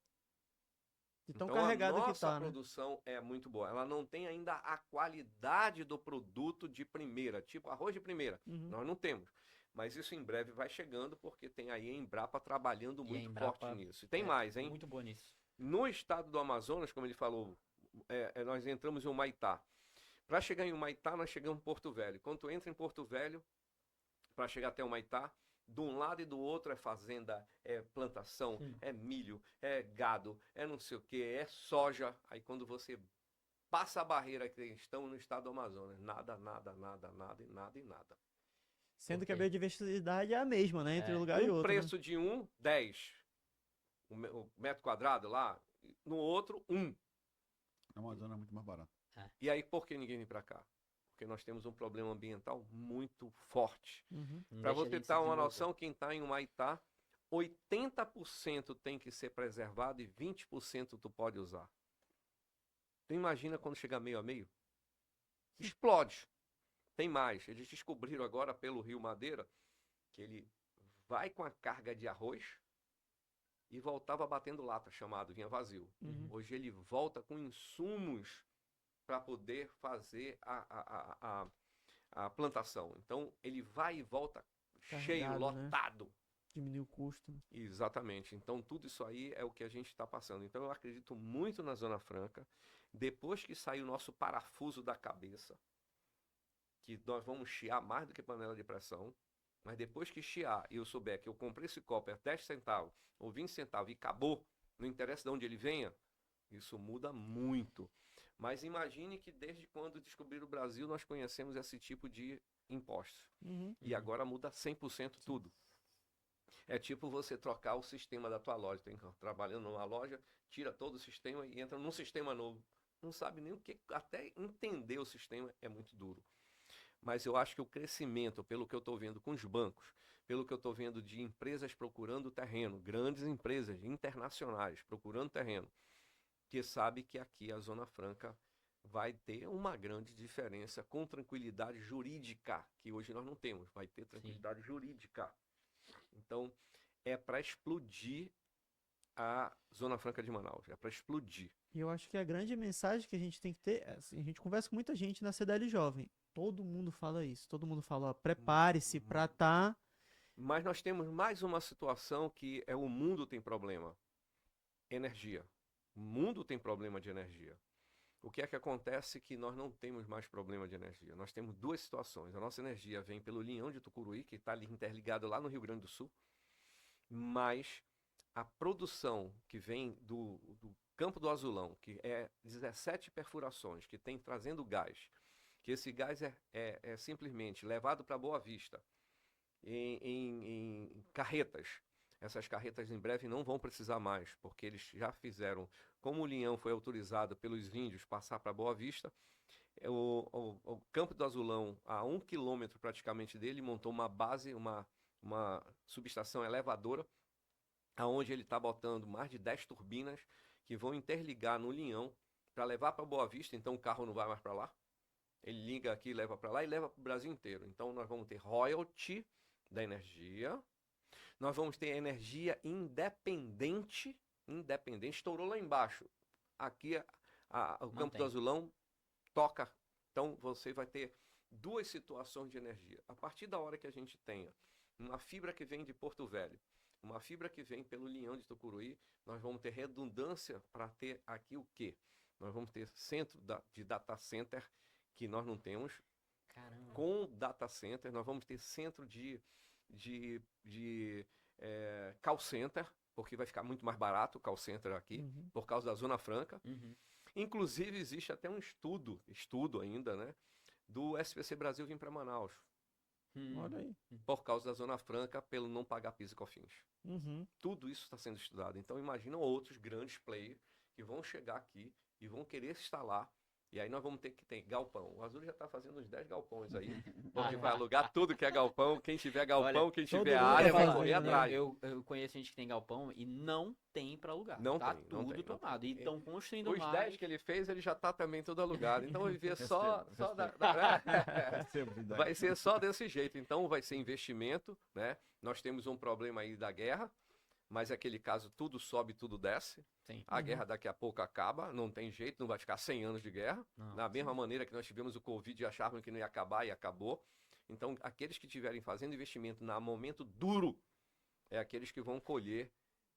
De tão Então a carregado que nossa tá, né? produção é muito boa. Ela não tem ainda a qualidade do produto de primeira, tipo arroz de primeira. Uhum. Nós não temos. Mas isso em breve vai chegando, porque tem aí a Embrapa trabalhando E a muito Embrapa forte nisso. E tem é mais, hein? Muito boa nisso. No estado do Amazonas, como ele falou, nós entramos em Humaitá. Para chegar em Humaitá, nós chegamos em Porto Velho. Quando tu entra em Porto Velho, para chegar até Humaitá, de um lado e do outro é fazenda, é plantação, é milho, é gado, é não sei o que, é soja. Aí quando você passa a barreira que estão no estado do Amazonas, nada, nada, nada, nada e nada e nada. Sendo Por que a quê? biodiversidade é a mesma, né? Entre um lugar e Um outro. Né? preço de 10 o metro quadrado lá, no outro, 1. A Amazônia é muito mais barata. E aí por que ninguém vem para cá? Porque nós temos um problema ambiental muito forte. Uhum. Não Para deixa a você gente se ter uma desenvolver. noção, quem está em Humaitá, 80% tem que ser preservado e 20% tu pode usar. Tu imagina quando chegar meio a meio? Explode. Tem mais. Eles descobriram agora pelo Rio Madeira que ele vai com a carga de arroz e voltava batendo lata, chamado, vinha vazio. Uhum. Hoje ele volta com insumos para poder fazer a plantação. Então ele vai e volta cheio, Carregado, né? lotado. Diminuir o custo. Né? Exatamente. Então tudo isso aí é o que a gente está passando. Então eu acredito muito na Zona Franca. Depois que sair o nosso parafuso da cabeça, que nós vamos chiar mais do que panela de pressão, mas depois que chiar e eu souber que eu comprei esse copo a 10 centavos ou 20 centavos e acabou, não interessa de onde ele venha, isso muda muito. Mas imagine que desde quando descobriram o Brasil nós conhecemos esse tipo de impostos. Uhum. E agora muda 100% tudo. É tipo você trocar o sistema da tua loja. Tem trabalhando numa loja, tira todo o sistema e entra num sistema novo. Não sabe nem o que, até entender o sistema é muito duro. Mas eu acho que o crescimento, pelo que eu estou vendo com os bancos, pelo que eu estou vendo de empresas procurando terreno, grandes empresas internacionais procurando terreno, que sabe que aqui a Zona Franca vai ter uma grande diferença com tranquilidade jurídica, que hoje nós não temos. Vai ter tranquilidade jurídica. Então, é para explodir a Zona Franca de Manaus. É para explodir. E eu acho que a grande mensagem que a gente tem que ter, assim, a gente conversa com muita gente na CDL Jovem. Todo mundo fala isso. Todo mundo fala, ó, prepare-se para estar. Mas nós temos mais uma situação que é o mundo tem problema. Energia. O mundo tem problema de energia. O que é que acontece que nós não temos mais problema de energia? Nós temos duas situações. A nossa energia vem pelo Linhão de Tucuruí, que está ali interligado lá no Rio Grande do Sul, mas a produção que vem do Campo do Azulão, que é 17 perfurações, que tem trazendo gás, que esse gás é simplesmente levado para Boa Vista em carretas. Essas carretas em breve não vão precisar mais, porque eles já fizeram, como o Linhão foi autorizado pelos índios passar para Boa Vista, o Campo do Azulão, a 1 quilômetro praticamente dele, montou uma base, uma subestação elevadora, aonde ele está botando mais de 10 turbinas que vão interligar no Linhão para levar para Boa Vista, então o carro não vai mais para lá. Ele liga aqui, leva para lá e leva para o Brasil inteiro. Então nós vamos ter royalty da energia, nós vamos ter energia independente, estourou lá embaixo. Aqui o Campo do Azulão toca, então você vai ter duas situações de energia. A partir da hora que a gente tenha uma fibra que vem de Porto Velho, uma fibra que vem pelo Linhão de Tucuruí, nós vamos ter redundância para ter aqui o quê? Nós vamos ter centro de data center, que nós não temos. Caramba. Com data center, nós vamos ter centro de call center, porque vai ficar muito mais barato o call center aqui, por causa da Zona Franca. Inclusive, existe até um estudo ainda, né, do SPC Brasil vir para Manaus. Olha aí. Por causa da Zona Franca, pelo não pagar PIS e COFINS. Tudo isso está sendo estudado. Então, imagina outros grandes players que vão chegar aqui e vão querer se instalar E aí nós vamos ter que ter galpão. O Azul já está fazendo uns 10 galpões aí, porque vai alugar tudo que é galpão. Quem tiver galpão, Olha, quem todo tiver mundo área, tá vai fazendo, correr né? atrás. Eu conheço gente que tem galpão e não tem para alugar. Não Tá tem, não tudo tem, não tomado. tem. E estão construindo Os mais. 10 que ele fez, ele já está também tudo alugado. Então vai viver só Respeito. da- Recebo de vai ser só desse jeito. Então vai ser investimento, né? Nós temos um problema aí da guerra, mas é aquele caso tudo sobe, tudo desce. Sim. A guerra daqui a pouco acaba, não tem jeito, não vai ficar 100 anos de guerra. Não. Da mesma maneira que nós tivemos o Covid e achavam que não ia acabar e acabou. Então, aqueles que estiverem fazendo investimento no momento duro, é aqueles que vão colher.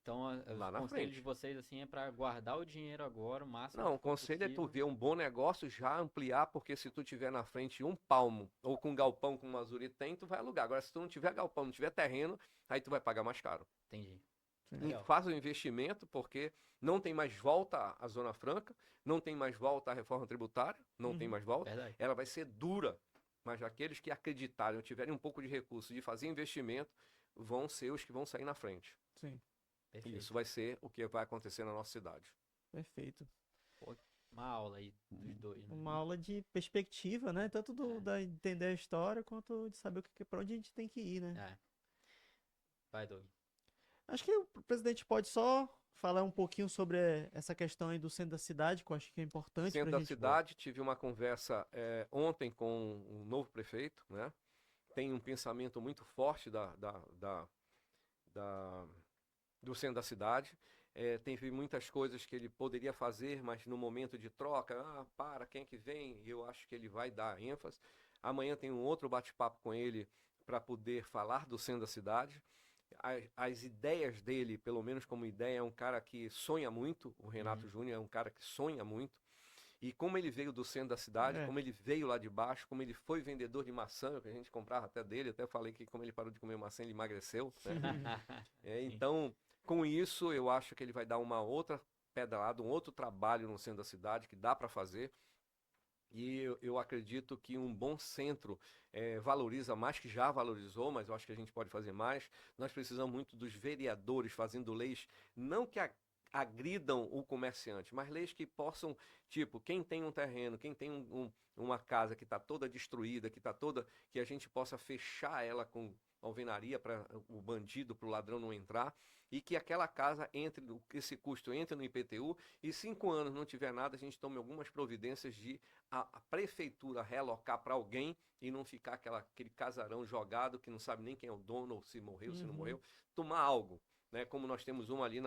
Então, Lá o na conselho frente. de vocês assim é para guardar o dinheiro agora, o máximo Não, o que for conselho é tu possível. ver um bom negócio, já ampliar, porque se tu tiver na frente um palmo, ou com galpão, como o Azuri tem, tu vai alugar. Agora, se tu não tiver galpão, não tiver terreno, aí tu vai pagar mais caro. Entendi. Sim. E Legal. faz o investimento, porque não tem mais volta à Zona Franca, não tem mais volta à reforma tributária, não tem mais volta. Verdade. Ela vai ser dura, mas aqueles que acreditarem ou tiverem um pouco de recurso de fazer investimento, vão ser os que vão sair na frente. Sim, Perfeito. Isso vai ser o que vai acontecer na nossa cidade. perfeito. Uma aula aí dos dois, né? Uma aula de perspectiva, né? Tanto da entender a história quanto de saber para onde a gente tem que ir, né? É. Vai, Doug. Acho que o presidente pode só falar um pouquinho sobre essa questão aí do centro da cidade, que eu acho que é importante Centro pra da gente. cidade, tive uma conversa ontem com o novo prefeito, né? Tem um pensamento muito forte do centro da cidade. Teve muitas coisas que ele poderia fazer, mas no momento de troca, quem é que vem? Eu acho que ele vai dar ênfase. Amanhã tem um outro bate-papo com ele para poder falar do centro da cidade. As ideias dele, pelo menos como ideia, é um cara que sonha muito. O Renato Júnior é um cara que sonha muito. E como ele veio do centro da cidade, como ele veio lá de baixo, como ele foi vendedor de maçã, que a gente comprava até dele, até falei que como ele parou de comer maçã, ele emagreceu, né? Então, com isso, eu acho que ele vai dar uma outra pedrada, um outro trabalho no centro da cidade, que dá para fazer. E eu acredito que um bom centro valoriza mais, que já valorizou, mas eu acho que a gente pode fazer mais. Nós precisamos muito dos vereadores fazendo leis, não que agridam o comerciante, mas leis que possam, tipo, quem tem um terreno, quem tem uma casa que está toda destruída, que a gente possa fechar ela com alvenaria para o bandido, para o ladrão não entrar, e que aquela casa esse custo entre no IPTU, e 5 anos não tiver nada, a gente tome algumas providências de a prefeitura realocar para alguém e não ficar aquele casarão jogado que não sabe nem quem é o dono, ou se morreu, se não morreu, tomar algo, né? Como nós temos uma ali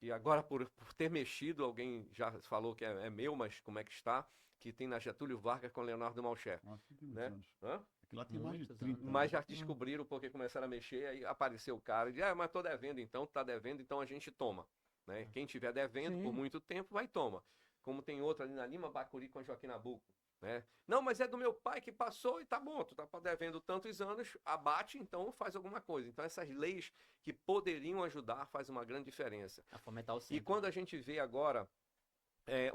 e agora por ter mexido, alguém já falou que é meu, mas como é que está? Que tem na Getúlio Vargas com Leonardo Malcher. Nossa, tem Né? muitos anos. Hã? Aquilo lá tem mais de Muitos 30 anos. Mas já descobriram porque começaram a mexer, aí apareceu o cara e disse, mas tô devendo então, tá devendo, então a gente toma. Né? Quem tiver devendo por muito tempo, vai e toma. Como tem outro ali na Lima Bacuri com Joaquim Nabuco. Né? Não, mas é do meu pai que passou e tá bom, tu tá devendo tantos anos, abate, então faz alguma coisa. Então essas leis que poderiam ajudar faz uma grande diferença. A fomentar o centro. E quando a gente vê agora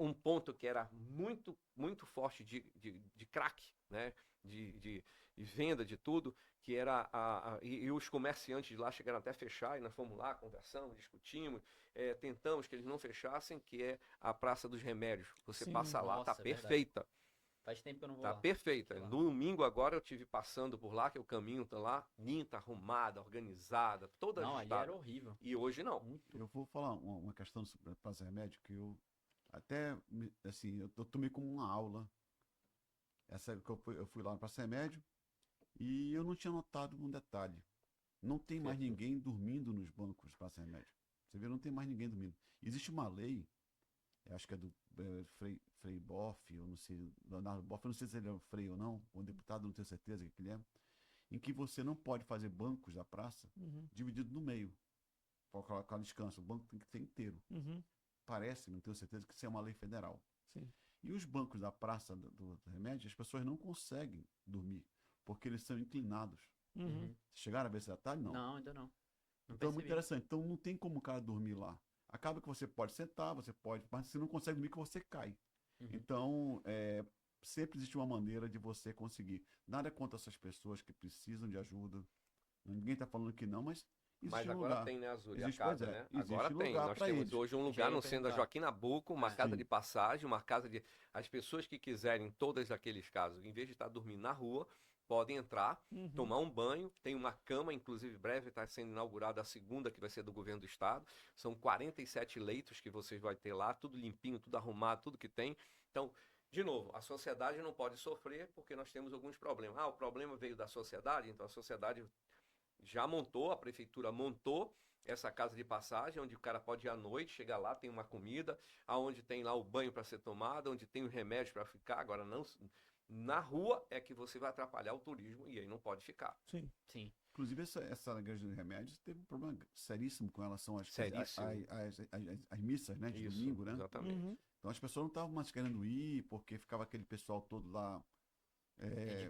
um ponto que era muito, muito forte de crack, né? de venda de tudo, que era e os comerciantes de lá chegaram até a fechar, e nós fomos lá, conversamos, discutimos, tentamos que eles não fechassem, que é a Praça dos Remédios. Você passa lá, tá Nossa, é verdade. perfeita. Faz tempo que eu não vou Tá lá. perfeita. Sei lá. No domingo agora eu tive passando por lá, que o caminho tá lá, limpa, arrumada, organizada, toda Não, ali ajustada. era horrível. E hoje não. Muito. Eu vou falar uma questão sobre praça remédio que eu até, assim, eu tomei como uma aula. Essa que eu fui lá no Praça Remédio e eu não tinha notado um detalhe. Não tem mais ninguém dormindo nos bancos do Praça Remédio. Você vê, não tem mais ninguém dormindo. Existe uma lei, eu acho que é do Frei Boff, eu não sei, Leonardo Boff, eu não sei se ele é o Frei ou não, o deputado, não tenho certeza que ele é, em que você não pode fazer bancos da praça dividido no meio, para colocar descanso. O banco tem que ser inteiro. Parece, não tenho certeza, que isso é uma lei federal. Sim. E os bancos da praça do Remédio, as pessoas não conseguem dormir, porque eles são inclinados. Vocês chegaram a ver esse detalhe? Não. Não, ainda não. Não Então é muito percebi. interessante. Então não tem como o cara dormir lá. Acaba que você pode sentar, você pode, mas você não consegue dormir que você cai. Então, sempre existe uma maneira de você conseguir. Nada contra essas pessoas que precisam de ajuda. Ninguém está falando que não, mas Mas Existe um agora lugar. tem, né, Azul, a Existe, casa, pois é, né? existe Agora tem. lugar Nós pra temos eles. hoje um Já lugar ia no centro da perguntar. Joaquim Nabuco, uma É. casa Sim. de passagem, uma casa de... As pessoas que quiserem, todos aqueles casos, em vez de estar dormindo na rua, podem entrar, Uhum. tomar um banho, tem uma cama, inclusive breve está sendo inaugurada a segunda, que vai ser do governo do estado. São 47 leitos que vocês vão ter lá, tudo limpinho, tudo arrumado, tudo que tem. Então, de novo, a sociedade não pode sofrer porque nós temos alguns problemas. Ah, o problema veio da sociedade, então a sociedade já montou, a prefeitura montou essa casa de passagem, onde o cara pode ir à noite, chegar lá, tem uma comida, aonde tem lá o banho para ser tomado, onde tem o remédio para ficar. Agora, não, na rua é que você vai atrapalhar o turismo e aí não pode ficar. Sim. Sim. Inclusive, essa igreja de remédios teve um problema seríssimo com relação Seríssimo. às missas, né, de domingo, né? Exatamente. Uhum. Então as pessoas não estavam mais querendo ir, porque ficava aquele pessoal todo lá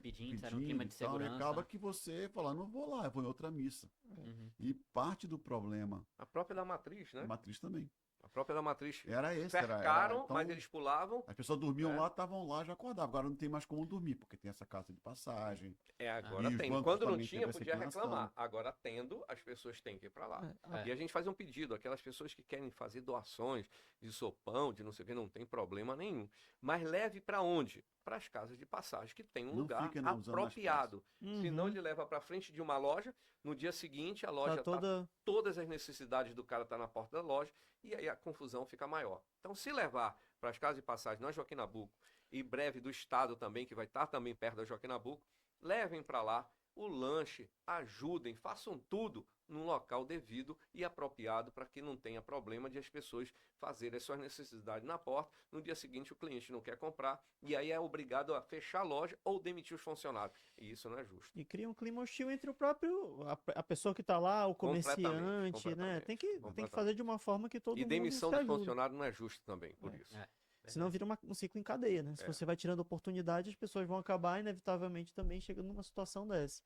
Pedindo, era um clima de e tal, e segurança. acaba que você fala, não vou lá, eu vou em outra missa. Uhum. E parte do problema, A própria da matriz, né? a matriz também, A própria da matriz. era esse. Cercaram, Então, mas eles pulavam. as pessoas dormiam É. lá, estavam lá, já acordavam. Agora não tem mais como dormir, porque tem essa casa de passagem. Agora E os tem. bancos Quando não também tinha, teve essa podia inclinação. reclamar. Agora tendo, as pessoas têm que ir para lá. É, É. E a gente faz um pedido, aquelas pessoas que querem fazer doações de sopão, de não sei o que, não tem problema nenhum. Mas leve para onde? Para as casas de passagem, que tem um Não lugar fica, não, usando mais apropriado. Senão Uhum. ele leva para frente de uma loja, no dia seguinte a loja Tá está toda. todas as necessidades do cara tá na porta da loja e aí a confusão fica maior. Então, se levar para as casas de passagem na Joaquim Nabuco e breve do estado também, que vai estar também perto da Joaquim Nabuco, levem para lá o lanche, ajudem, façam tudo num local devido e apropriado para que não tenha problema de as pessoas fazerem as suas necessidades na porta. No dia seguinte o cliente não quer comprar e aí é obrigado a fechar a loja ou demitir os funcionários. E isso não é justo. E cria um clima hostil entre o próprio. A pessoa que tá lá, o Completamente, comerciante, né? completamente, Tem que completamente. fazer de uma forma que todo E mundo demissão se do ajude. funcionário não é justo também, por É. isso. É. Senão vira um ciclo em cadeia, né? Se É. você vai tirando oportunidade, as pessoas vão acabar, inevitavelmente, também chegando numa situação dessa.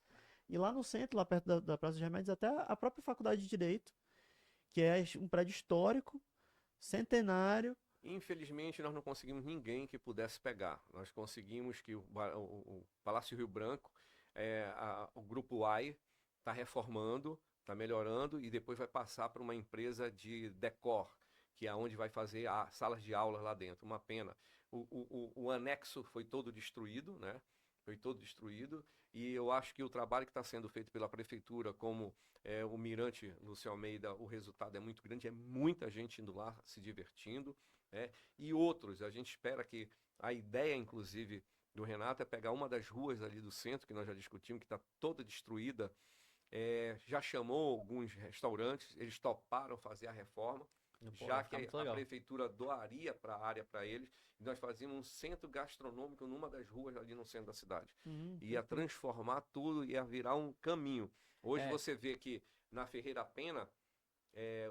E lá no centro, lá perto da Praça dos Remédios, até a própria Faculdade de Direito, que é um prédio histórico, centenário. Infelizmente, nós não conseguimos ninguém que pudesse pegar. Nós conseguimos que o Palácio Rio Branco, o Grupo AI, está reformando, está melhorando e depois vai passar para uma empresa de decor, que é onde vai fazer as salas de aulas lá dentro. Uma pena. O anexo foi todo destruído, né? Foi todo destruído. E eu acho que o trabalho que está sendo feito pela prefeitura, como o Mirante Lúcio Almeida, o resultado é muito grande, é muita gente indo lá se divertindo. E outros, a gente espera que a ideia, inclusive, do Renato é pegar uma das ruas ali do centro, que nós já discutimos, que está toda destruída, já chamou alguns restaurantes, eles toparam fazer a reforma, Pô, já vai que ficar muito a legal. prefeitura doaria para a área para eles, e nós fazíamos um centro gastronômico numa das ruas ali no centro da cidade. Ia transformar tudo, ia virar um caminho. Hoje É. você vê que na Ferreira Pena,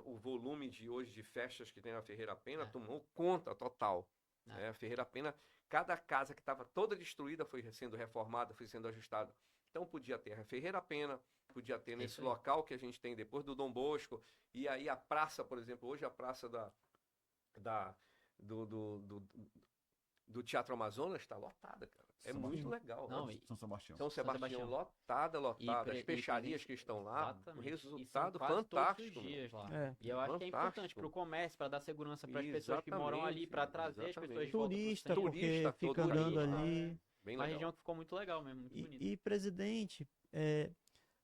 o volume de hoje de festas que tem na Ferreira Pena tomou conta total. É. A Ferreira Pena, cada casa que estava toda destruída foi sendo reformada, foi sendo ajustada. Então podia ter a Ferreira Pena, podia ter nesse isso aí. local que a gente tem depois do Dom Bosco, e aí a praça, por exemplo, hoje a praça do Teatro Amazonas está lotada, cara. É São muito Sebastião. legal. Não, né? e- São Sebastião. São Sebastião Sebastião. lotada. As E peixarias presente- que estão lá, Exatamente. um E são resultado quase fantástico. Todos os dias lá. É. E eu acho que é importante Fantástico. para o comércio, para dar segurança para as pessoas que moram ali, para trazer as pessoas de volta pro Turista, centro. porque Turista, fica todo andando turista. ali. Bem Uma legal. região que ficou muito legal mesmo, muito bonita. E presidente,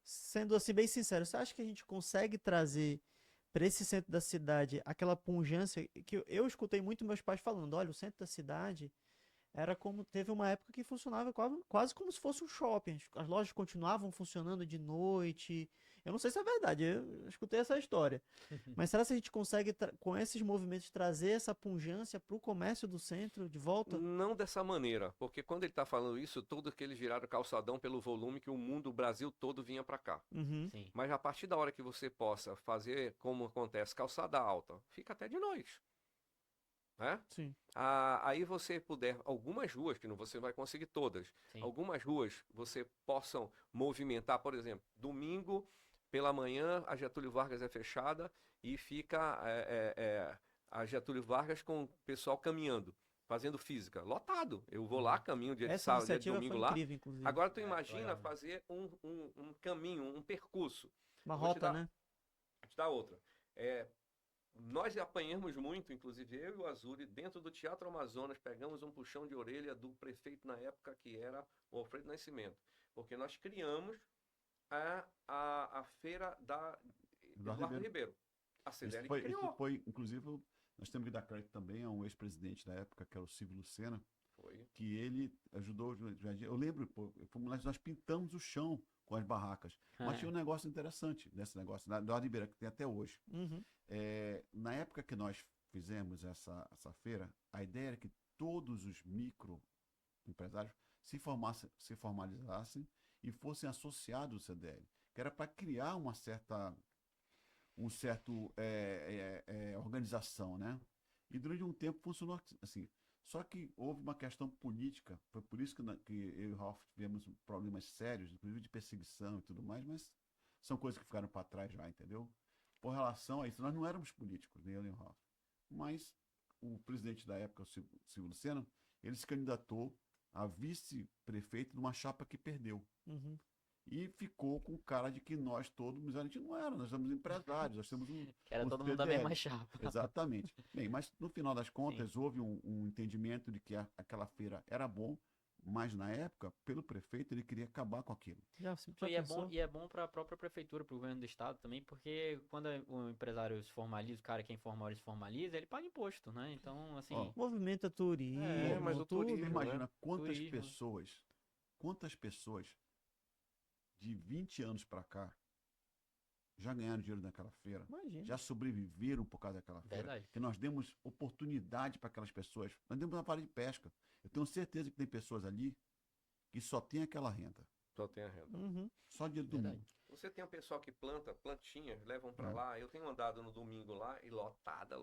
sendo assim bem sincero, você acha que a gente consegue trazer para esse centro da cidade aquela pungência que eu escutei muito meus pais falando, olha, o centro da cidade era como, teve uma época que funcionava quase como se fosse um shopping, as lojas continuavam funcionando de noite, eu não sei se é verdade, eu escutei essa história, mas será que a gente consegue, com esses movimentos, trazer essa pungência para o comércio do centro de volta? Não dessa maneira, porque quando ele está falando isso, tudo que eles viraram calçadão pelo volume que o mundo, o Brasil todo vinha para cá. Uhum. Sim. Mas a partir da hora que você possa fazer como acontece, calçada alta, fica até de noite. Né? Sim. Aí você puder, algumas ruas, que não você vai conseguir todas, Sim. algumas ruas você possam movimentar, por exemplo, domingo pela manhã a Getúlio Vargas é fechada e fica a Getúlio Vargas com o pessoal caminhando, fazendo física, lotado. Eu vou lá, caminho dia de Essa sábado, dia de iniciativa domingo foi lá. incrível, inclusive. Agora tu É, imagina legal, né? fazer um caminho, um percurso. Uma Vou te rota, dar- né? te dar outra. Nós apanhamos muito, inclusive eu e o Azuri, dentro do Teatro Amazonas, pegamos um puxão de orelha do prefeito na época, que era o Alfredo Nascimento, porque nós criamos a feira da Eduardo Ribeiro. A CDL criou. Inclusive, nós temos que dar crédito também a um ex-presidente da época, que era o Silvio Lucena, Foi. que ele ajudou. Eu lembro, pô, nós pintamos o chão com as barracas. Mas tinha um negócio interessante nesse negócio, da Eduardo Ribeiro, que tem até hoje. Uhum. Na época que nós fizemos essa feira, a ideia era que todos os microempresários se formalizassem e fossem associados ao CDL, que era para criar um certo organização, né? E durante um tempo funcionou assim. Só que houve uma questão política, foi por isso que eu e o Ralph tivemos problemas sérios, inclusive de perseguição e tudo mais, mas são coisas que ficaram para trás já, entendeu? Por relação a isso, nós não éramos políticos, nem eu nem o Ralph. Mas o presidente da época, o Silvio Lucena, ele se candidatou a vice-prefeito de uma chapa que perdeu. Uhum. E ficou com cara de que nós todos, mas a gente não era, nós somos empresários, nós temos Era um todo mundo da CDL. mesma chapa. Exatamente. Bem, mas no final das contas, houve um entendimento de que aquela feira era bom, mas na época, pelo prefeito, ele queria acabar com aquilo. Já E é bom para a própria prefeitura, para o governo do estado também, porque quando o empresário se formaliza, o cara que é informal se formaliza, ele paga imposto, né? Então, assim... Movimenta turismo, mas o tudo. turismo, Imagina quantas Turismo. pessoas de 20 anos para cá já ganharam dinheiro naquela feira, Imagina. já sobreviveram por causa daquela feira, Verdade. que nós demos oportunidade para aquelas pessoas, nós demos uma parada de pesca. Eu tenho certeza que tem pessoas ali que só tem aquela renda, Só tem a renda. Uhum. só dinheiro do Verdade. mundo. Você tem um pessoal que planta plantinhas, levam para lá. Eu tenho andado no domingo lá e lotada.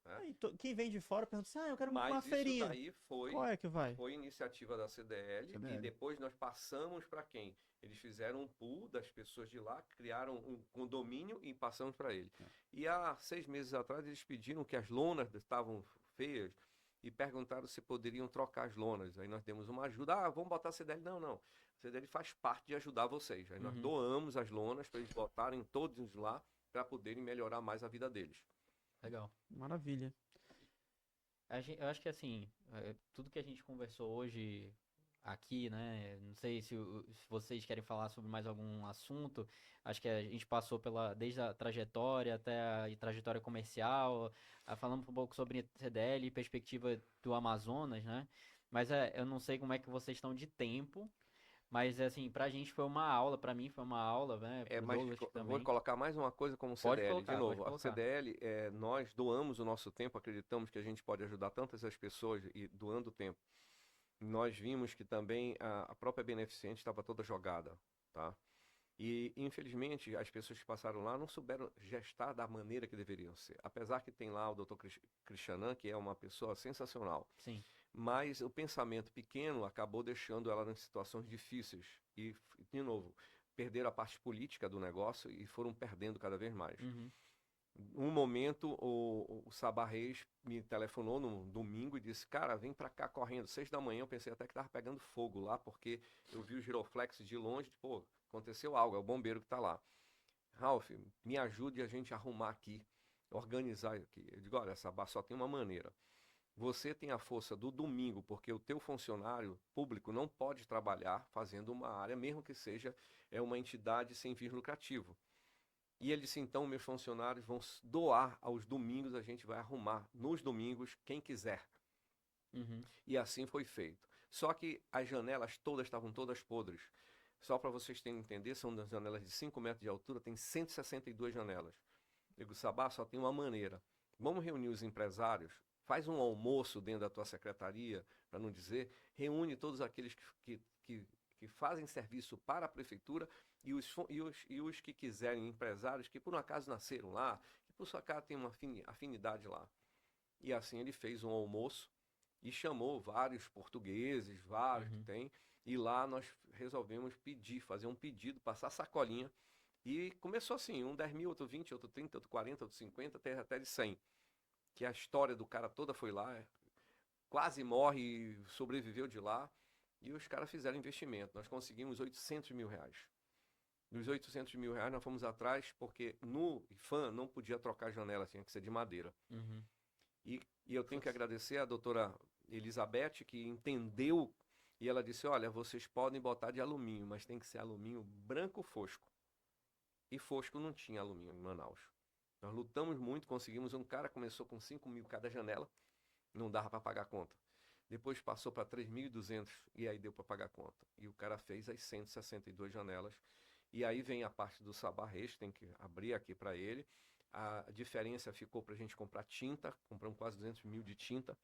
Né? Quem vem de fora pergunta assim, eu quero uma Mas isso feirinha. daí Qual é que vai? foi iniciativa da CDL, e depois nós passamos para quem? Eles fizeram um pool das pessoas de lá, criaram um condomínio e passamos para ele. E há 6 meses atrás eles pediram que as lonas estavam feias e perguntaram se poderiam trocar as lonas. Aí nós demos uma ajuda. Vamos botar a CDL? Não. A CDL faz parte de ajudar vocês. Aí nós doamos as lonas para eles botarem todos lá para poderem melhorar mais a vida deles. Legal. Maravilha. Eu acho que assim, tudo que a gente conversou hoje aqui, né? Não sei se vocês querem falar sobre mais algum assunto. Acho que a gente passou desde a trajetória até a trajetória comercial, falamos um pouco sobre CDL e perspectiva do Amazonas, né? Mas eu não sei como é que vocês estão de tempo. Mas, assim, pra gente foi uma aula, pra mim foi uma aula, né? Mas vou colocar mais uma coisa como Pode CDL. colocar, de novo, pode a colocar. CDL, nós doamos o nosso tempo, acreditamos que a gente pode ajudar tantas as pessoas e doando tempo. Nós vimos que também a própria beneficente estava toda jogada, tá? E, infelizmente, as pessoas que passaram lá não souberam gestar da maneira que deveriam ser. Apesar que tem lá o Dr. Cristianan, que é uma pessoa sensacional. Sim. Mas o pensamento pequeno acabou deixando ela em situações difíceis. E, de novo, perderam a parte política do negócio e foram perdendo cada vez mais. Uhum. Um momento, o Sabá Reis me telefonou no domingo e disse, cara, vem pra cá correndo. 6 da manhã, eu pensei até que tava pegando fogo lá, porque eu vi o giroflex de longe, pô, aconteceu algo, é o bombeiro que tá lá. Ralph, me ajude a gente a arrumar aqui, organizar aqui. Eu digo, olha, Sabá, só tem uma maneira. Você tem a força do domingo, porque o teu funcionário público não pode trabalhar fazendo uma área, mesmo que seja uma entidade sem fins lucrativo. E ele disse, então, meus funcionários vão doar aos domingos, a gente vai arrumar nos domingos quem quiser. Uhum. E assim foi feito. Só que as janelas todas estavam todas podres. Só para vocês terem entender, são janelas de 5 metros de altura, tem 162 janelas. Eu digo, Sabá, só tem uma maneira. Vamos reunir os empresários, faz um almoço dentro da tua secretaria, para não dizer, reúne todos aqueles que fazem serviço para a prefeitura e os que quiserem, empresários que por um acaso nasceram lá, que por sua casa tem uma afinidade lá. E assim ele fez um almoço e chamou vários portugueses, vários que tem, e lá nós resolvemos fazer um pedido, passar sacolinha, e começou assim, um 10 mil, outro 20, outro 30, outro 40, outro 50, até de 100. Que a história do cara toda foi lá, quase morre e sobreviveu de lá, e os caras fizeram investimento. Nós conseguimos R$800 mil. Dos 800 mil reais, nós fomos atrás porque no IFAM não podia trocar janela, tinha que ser de madeira. Uhum. E eu tenho que agradecer a doutora Elizabeth, que entendeu, e ela disse, olha, vocês podem botar de alumínio, mas tem que ser alumínio branco fosco. E fosco não tinha alumínio em Manaus. Nós lutamos muito, conseguimos. Um cara começou com 5 mil cada janela, não dava para pagar a conta. Depois passou para 3.200 e aí deu para pagar a conta. E o cara fez as 162 janelas. E aí vem a parte do sabarrês, tem que abrir aqui para ele. A diferença ficou para a gente comprar tinta, compramos quase 200 mil de tinta.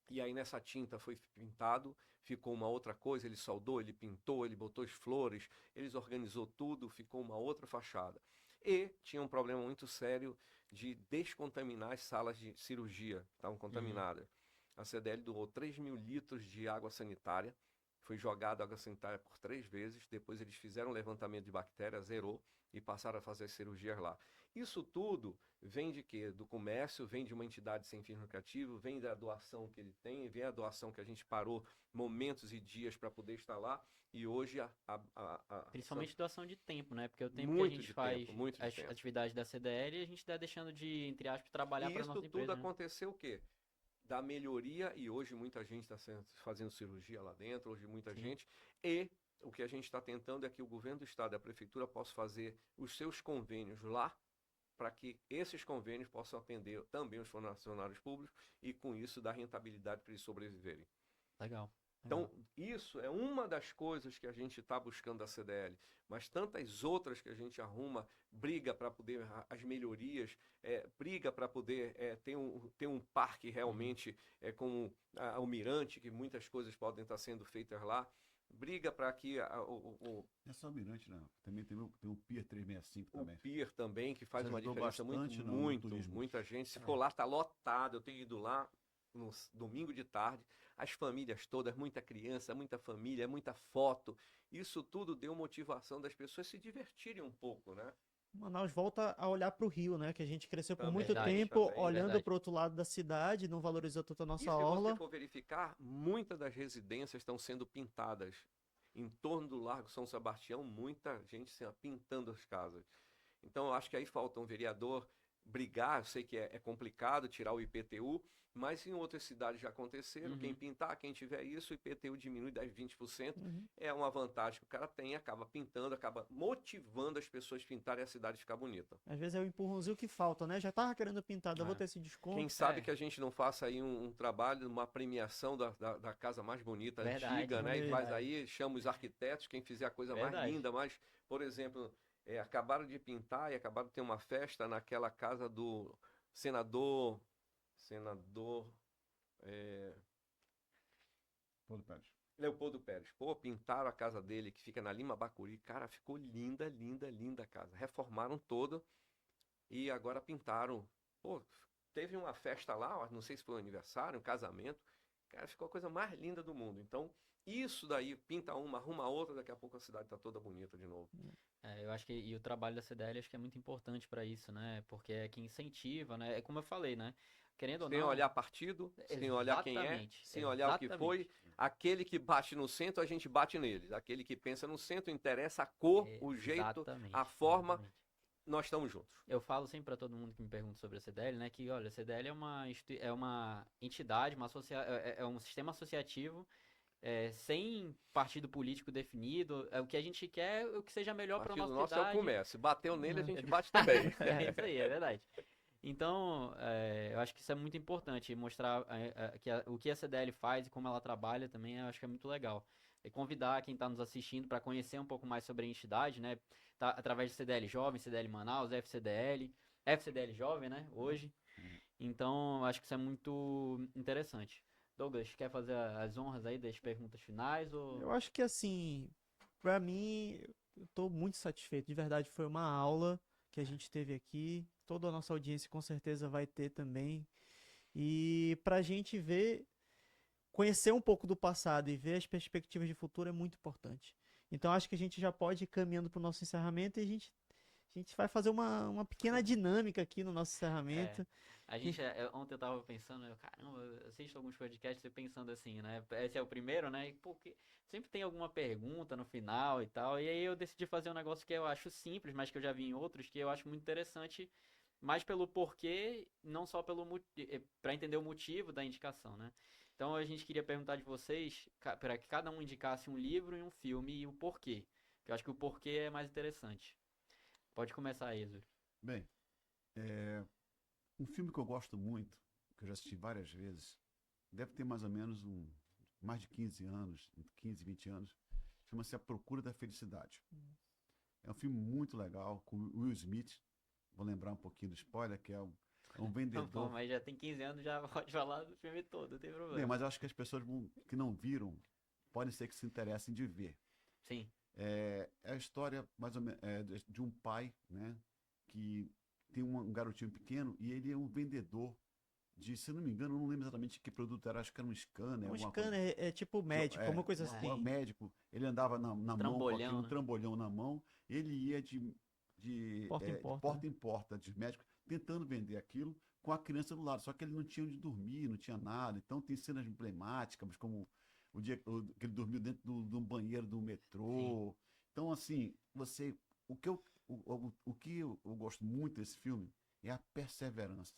E aí nessa tinta foi pintado, ficou uma outra coisa, ele soldou, ele pintou, ele botou as flores, eles organizou tudo, ficou uma outra fachada. E tinha um problema muito sério de descontaminar as salas de cirurgia, estavam contaminadas. A CDL doou 3 mil litros de água sanitária, foi jogada água sanitária por 3 vezes, depois eles fizeram um levantamento de bactérias, zerou e passaram a fazer as cirurgias lá. Isso tudo vem de quê? Do comércio, vem de uma entidade sem fins lucrativos, vem da doação que ele tem, vem a doação que a gente parou momentos e dias para poder estar lá, e hoje Principalmente doação de tempo, né? Porque o tempo Muito que a gente de faz tempo, muito de as tempo. atividades da CDL, a gente está deixando de, entre aspas, trabalhar E para isso nossa tudo empresa, né? aconteceu o quê? Da melhoria, e hoje muita gente está fazendo cirurgia lá dentro, hoje muita Sim. gente, e o que a gente está tentando é que o governo do estado e a prefeitura possam fazer os seus convênios lá, para que esses convênios possam atender também os funcionários públicos e com isso dar rentabilidade para eles sobreviverem. Legal. Então, isso é uma das coisas que a gente está buscando da CDL, mas tantas outras que a gente arruma, briga para poder, as melhorias, briga para poder ter um parque realmente como a Almirante, que muitas coisas podem estar sendo feitas lá, briga para que Não é só Almirante, não. Também tem o Pier 365 o também. Pier também, que faz Isso uma ajudou diferença bastante no muito, turismo. muita gente. Se for lá, está lotado. Eu tenho ido lá no domingo de tarde, as famílias todas, muita criança, muita família, muita foto. Isso tudo deu motivação das pessoas se divertirem um pouco, né? Manaus volta a olhar para o Rio, né? Que a gente cresceu por Também, muito verdade, tempo também, olhando verdade. para o outro lado da cidade, não valorizou tanto a E nossa se você orla. for verificar, muitas das residências estão sendo pintadas. Em torno do Largo São Sebastião, muita gente assim, ó, pintando as casas. Então, eu acho que aí falta um vereador brigar. Eu sei que é complicado tirar o IPTU, mas em outras cidades já aconteceram. Uhum. Quem pintar, quem tiver isso, o IPTU diminui 10, 20%. Uhum. É uma vantagem que o cara tem, acaba pintando, acaba motivando as pessoas a pintarem a cidade ficar bonita. Às vezes é o empurrãozinho que falta, né? Já tava querendo pintar, eu vou É. ter esse desconto. Quem sabe É. que a gente não faça aí um trabalho, uma premiação da casa mais bonita, Verdade, antiga, né? E verdade. faz aí, chama os arquitetos, quem fizer a coisa mais Verdade. linda, mais, por exemplo, acabaram de pintar e acabaram de ter uma festa naquela casa do senador, Paulo Pérez. Leopoldo Pérez. Pô, pintaram a casa dele, que fica na Lima Bacuri. Cara, ficou linda, linda, linda a casa. Reformaram toda e agora pintaram. Pô, teve uma festa lá, não sei se foi um aniversário, um casamento. Cara, ficou a coisa mais linda do mundo. Então, isso daí, pinta uma, arruma outra, daqui a pouco a cidade tá toda bonita de novo. Eu acho que e o trabalho da CDL acho que é muito importante para isso, né? Porque é que incentiva, né? É como eu falei, né? Querendo ou Sem não. olhar partido, sem olhar quem é, Exatamente, sem olhar o que foi. exatamente. Aquele que bate no centro, a gente bate neles. Aquele que pensa no centro, interessa a cor, o jeito, Exatamente, a forma, exatamente. nós estamos juntos. Eu falo sempre para todo mundo que me pergunta sobre a CDL, né? Que, olha, a CDL é uma entidade, é um sistema associativo sem partido político definido. O que a gente quer é o que seja melhor para Partido nossa nosso é o cidade. comércio. Bateu nele, a gente bate também. É isso aí, é verdade. Então, eu acho que isso é muito importante, mostrar o que a CDL faz e como ela trabalha também, eu acho que é muito legal. E convidar quem está nos assistindo para conhecer um pouco mais sobre a entidade, né? Tá, através de CDL Jovem, CDL Manaus, FCDL Jovem, né? Hoje. Então, eu acho que isso é muito interessante. Douglas, quer fazer as honras aí das perguntas finais? Ou... Eu acho que assim, pra mim, eu tô muito satisfeito. De verdade, foi uma aula que a gente teve aqui. Toda a nossa audiência com certeza vai ter também. E pra gente ver, conhecer um pouco do passado e ver as perspectivas de futuro é muito importante. Então acho que a gente já pode ir caminhando pro nosso encerramento e a gente A gente vai fazer uma pequena dinâmica aqui no nosso encerramento. A gente, ontem eu tava pensando, caramba, eu assisto alguns podcasts e pensando assim, né? Esse é o primeiro, né? E, porque sempre tem alguma pergunta no final e tal. E aí eu decidi fazer um negócio que eu acho simples, mas que eu já vi em outros, que eu acho muito interessante, mais pelo porquê, não só para entender o motivo da indicação, né? Então a gente queria perguntar de vocês, para que cada um indicasse um livro e um filme e o porquê. Que eu acho que o porquê é mais interessante. Pode começar aí, Zuri. Bem, um filme que eu gosto muito, que eu já assisti várias vezes, deve ter mais ou menos mais de 15 anos, 15, 20 anos, chama-se A Procura da Felicidade. É um filme muito legal, com Will Smith, vou lembrar um pouquinho do spoiler, que é um Bom, vendedor. mas já tem 15 anos, já pode falar do filme todo, não tem Bem, problema. mas eu acho que as pessoas que não viram, podem ser que se interessem de ver. Sim, É a história mais ou menos de um pai, né, que tem um garotinho pequeno e ele é um vendedor de, se eu não me engano, eu não lembro exatamente que produto era, acho que era um scanner, Um alguma coisa. scanner é tipo médico, uma coisa é. assim. Médico, ele andava na mão com Trambolhão, aquilo, um né? trambolhão na mão, ele ia Porta em de porta, porta em porta de médico, tentando vender aquilo com a criança do lado, só que ele não tinha onde dormir, não tinha nada, então tem cenas emblemáticas, como o dia que ele dormiu dentro de um banheiro do Sim. metrô. Então, assim, o que eu gosto muito desse filme é a perseverança.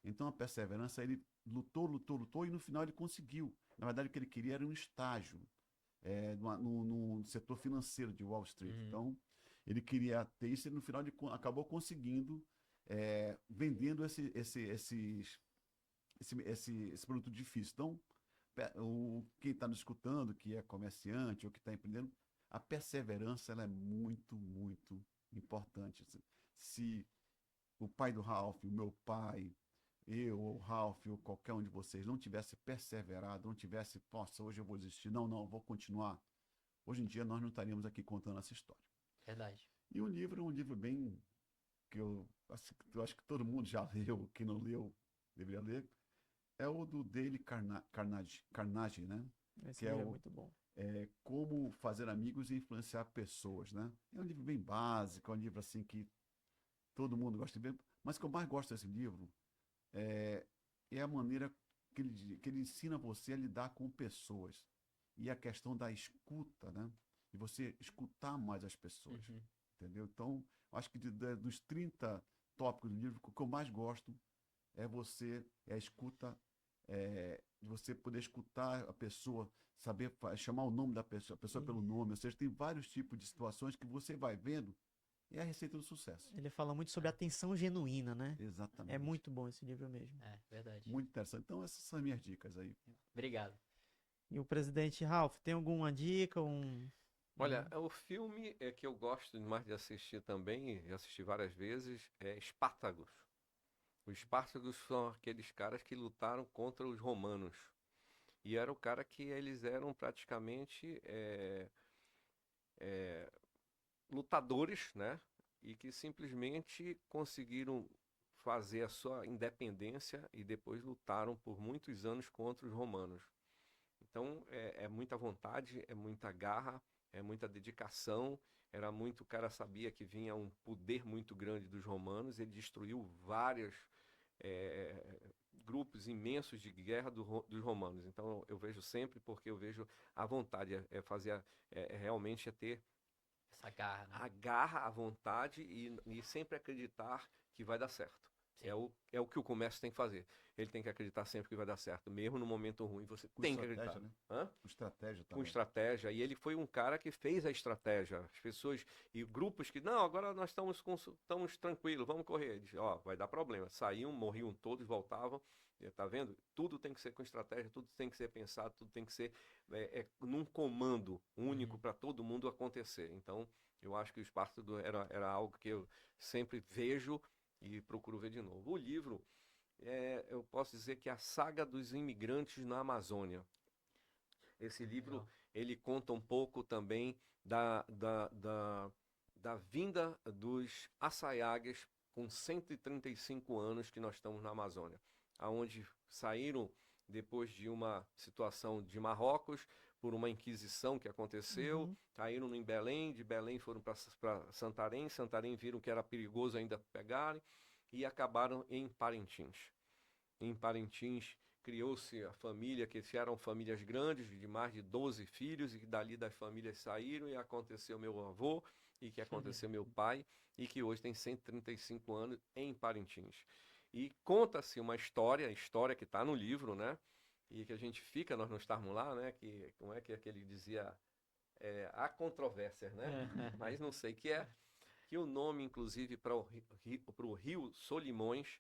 Então, a perseverança, ele lutou, lutou, lutou e no final ele conseguiu. Na verdade, o que ele queria era um estágio no setor financeiro de Wall Street. Uhum. Então, ele queria ter isso e no final ele acabou conseguindo, vendendo esse produto difícil. Então, quem está nos escutando, que é comerciante ou que está empreendendo, a perseverança ela é muito, muito importante. Se o pai do Ralph, o meu pai, eu, ou o Ralph, ou qualquer um de vocês não tivesse perseverado, não tivesse, nossa, hoje eu vou desistir, não, vou continuar, hoje em dia nós não estaríamos aqui contando essa história. Verdade. E o livro é um livro bem que eu acho que todo mundo já leu, quem não leu deveria ler, é o do Dale Carnegie, né? Esse Que é livro é o muito bom. Como Fazer Amigos e Influenciar Pessoas, né? É um livro bem básico, é um livro assim que todo mundo gosta de ver, mas o que eu mais gosto desse livro é a maneira que ele ensina você a lidar com pessoas. E a questão da escuta, né? De você escutar mais as pessoas. Uhum. Entendeu? Então, acho que dos 30 tópicos do livro, o que eu mais gosto é a escuta, de você poder escutar a pessoa, saber chamar o nome da pessoa, a pessoa pelo nome. Ou seja, tem vários tipos de situações que você vai vendo. É a receita do sucesso. Ele fala muito sobre atenção genuína, né? Exatamente. É muito bom esse livro mesmo. É, verdade. Muito interessante. Então, essas são as minhas dicas aí. Obrigado. E o presidente Ralph, tem alguma dica? Olha, o filme que eu gosto mais de assistir também, e assisti várias vezes, é Espartacus. Os Espartacus são aqueles caras que lutaram contra os romanos. E era o cara que eles eram praticamente lutadores, né? E que simplesmente conseguiram fazer a sua independência e depois lutaram por muitos anos contra os romanos. Então é muita vontade, é muita garra, é muita dedicação. O cara sabia que vinha um poder muito grande dos romanos, ele destruiu vários grupos imensos de guerra dos romanos. Então eu vejo sempre, porque eu vejo a vontade, realmente ter Essa garra, né? a garra, a vontade e sempre acreditar que vai dar certo. Sim. É o que o comércio tem que fazer. Ele tem que acreditar sempre que vai dar certo. Mesmo no momento ruim, você Com tem que estratégia, acreditar. né? Hã? Com estratégia Com também. estratégia. E ele foi um cara que fez a estratégia. As pessoas e grupos que, não, agora nós estamos tranquilos, vamos correr. Ele diz, ó, vai dar problema. Saíam, morriam todos, voltavam. Tá vendo? Tudo tem que ser com estratégia, tudo tem que ser pensado, tudo tem que ser num comando único para todo mundo acontecer. Então, eu acho que o Espartaco era algo que eu sempre vejo e procuro ver de novo. O livro, eu posso dizer que é a saga dos imigrantes na Amazônia. Esse livro, Legal. ele conta um pouco também da vinda dos Açaiagues com 135 anos que nós estamos na Amazônia, aonde saíram depois de uma situação de Marrocos, por uma inquisição que aconteceu, Uhum. caíram em Belém, de Belém foram para Santarém, Santarém viram que era perigoso ainda pegarem e acabaram em Parintins. Em Parintins criou-se a família, que eram famílias grandes, de mais de 12 filhos, e dali das famílias saíram, e aconteceu meu avô, e que aconteceu meu pai, e que hoje tem 135 anos em Parintins. E conta-se uma história que está no livro, né? E que a gente fica, nós não estamos lá, né? Que, como é que ele dizia? Há controvérsias, né? Mas não sei, que o nome, inclusive, para o rio Solimões,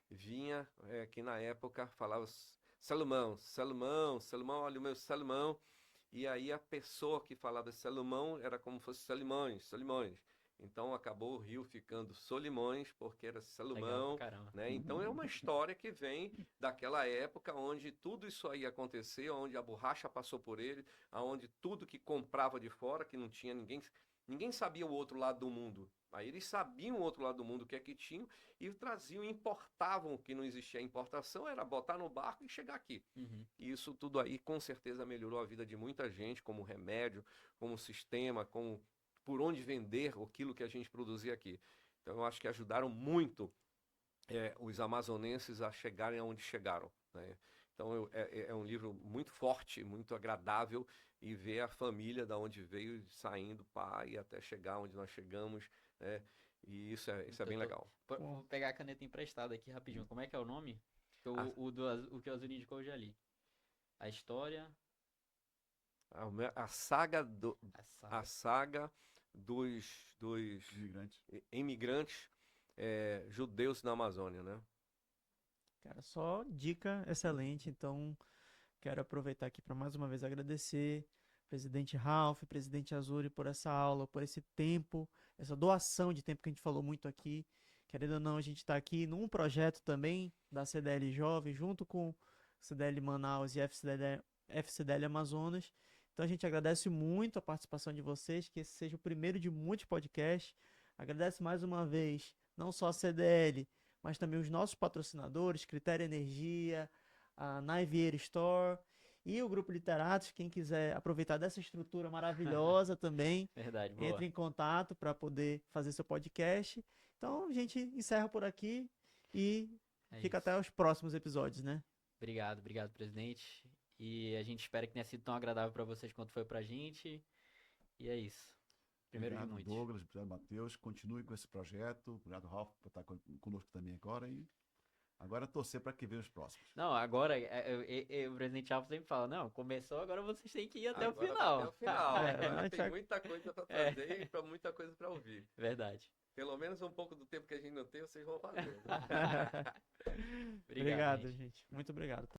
vinha, que na época falava Salomão, Salomão, Salomão, olha o meu Salomão, e aí a pessoa que falava Salomão era como se fosse Solimões, Solimões. Então acabou o rio ficando Solimões, porque era Legal pra Salomão, caramba. né? Então é uma história que vem daquela época onde tudo isso aí aconteceu, onde a borracha passou por ele, onde tudo que comprava de fora, que não tinha ninguém sabia o outro lado do mundo. Aí eles sabiam o outro lado do mundo, o que é que tinham, e traziam, importavam, que não existia importação, era botar no barco e chegar aqui. Uhum. E isso tudo aí com certeza melhorou a vida de muita gente, como remédio, como sistema, como por onde vender aquilo que a gente produzia aqui. Então eu acho que ajudaram muito os amazonenses a chegarem aonde chegaram, né? Então é um livro muito forte, muito agradável, e ver a família da onde veio, saindo, pai, até chegar onde nós chegamos, né? E isso é bem legal. Vou pegar a caneta emprestada aqui rapidinho. Como é que é o nome? Ah. O que o Azul indicou eu já li. A história. A saga A a saga dos Imigrante. imigrantes judeus na Amazônia, né? Cara, só dica excelente. Então, quero aproveitar aqui para mais uma vez agradecer presidente Ralph, presidente Azuri por essa aula, por esse tempo, essa doação de tempo que a gente falou muito aqui. Querendo ou não, a gente está aqui num projeto também da CDL Jovem, junto com CDL Manaus e FCDL Amazonas. Então a gente agradece muito a participação de vocês, que esse seja o primeiro de muitos podcasts. Agradece mais uma vez, não só a CDL, mas também os nossos patrocinadores, Critério Energia, a Naivier Store e o Grupo Literatos. Quem quiser aproveitar dessa estrutura maravilhosa também, Verdade, boa. entre em contato para poder fazer seu podcast. Então a gente encerra por aqui e É fica isso. até os próximos episódios, né? Obrigado, presidente. E a gente espera que tenha sido tão agradável para vocês quanto foi pra gente. E é isso. Primeiro de Obrigado, muitos. Douglas, obrigado, Matheus. Continue com esse projeto. Obrigado, Ralf, por estar conosco também agora. E agora torcer para que venham os próximos. Não, agora o presidente Alves sempre fala, não, começou, agora vocês têm que ir até Agora o final. Até o final. É, Agora a gente tem vai- muita coisa para trazer e muita coisa para ouvir. Verdade. Pelo menos um pouco do tempo que a gente não tem, vocês vão fazer. Obrigado, gente. gente. Muito obrigado.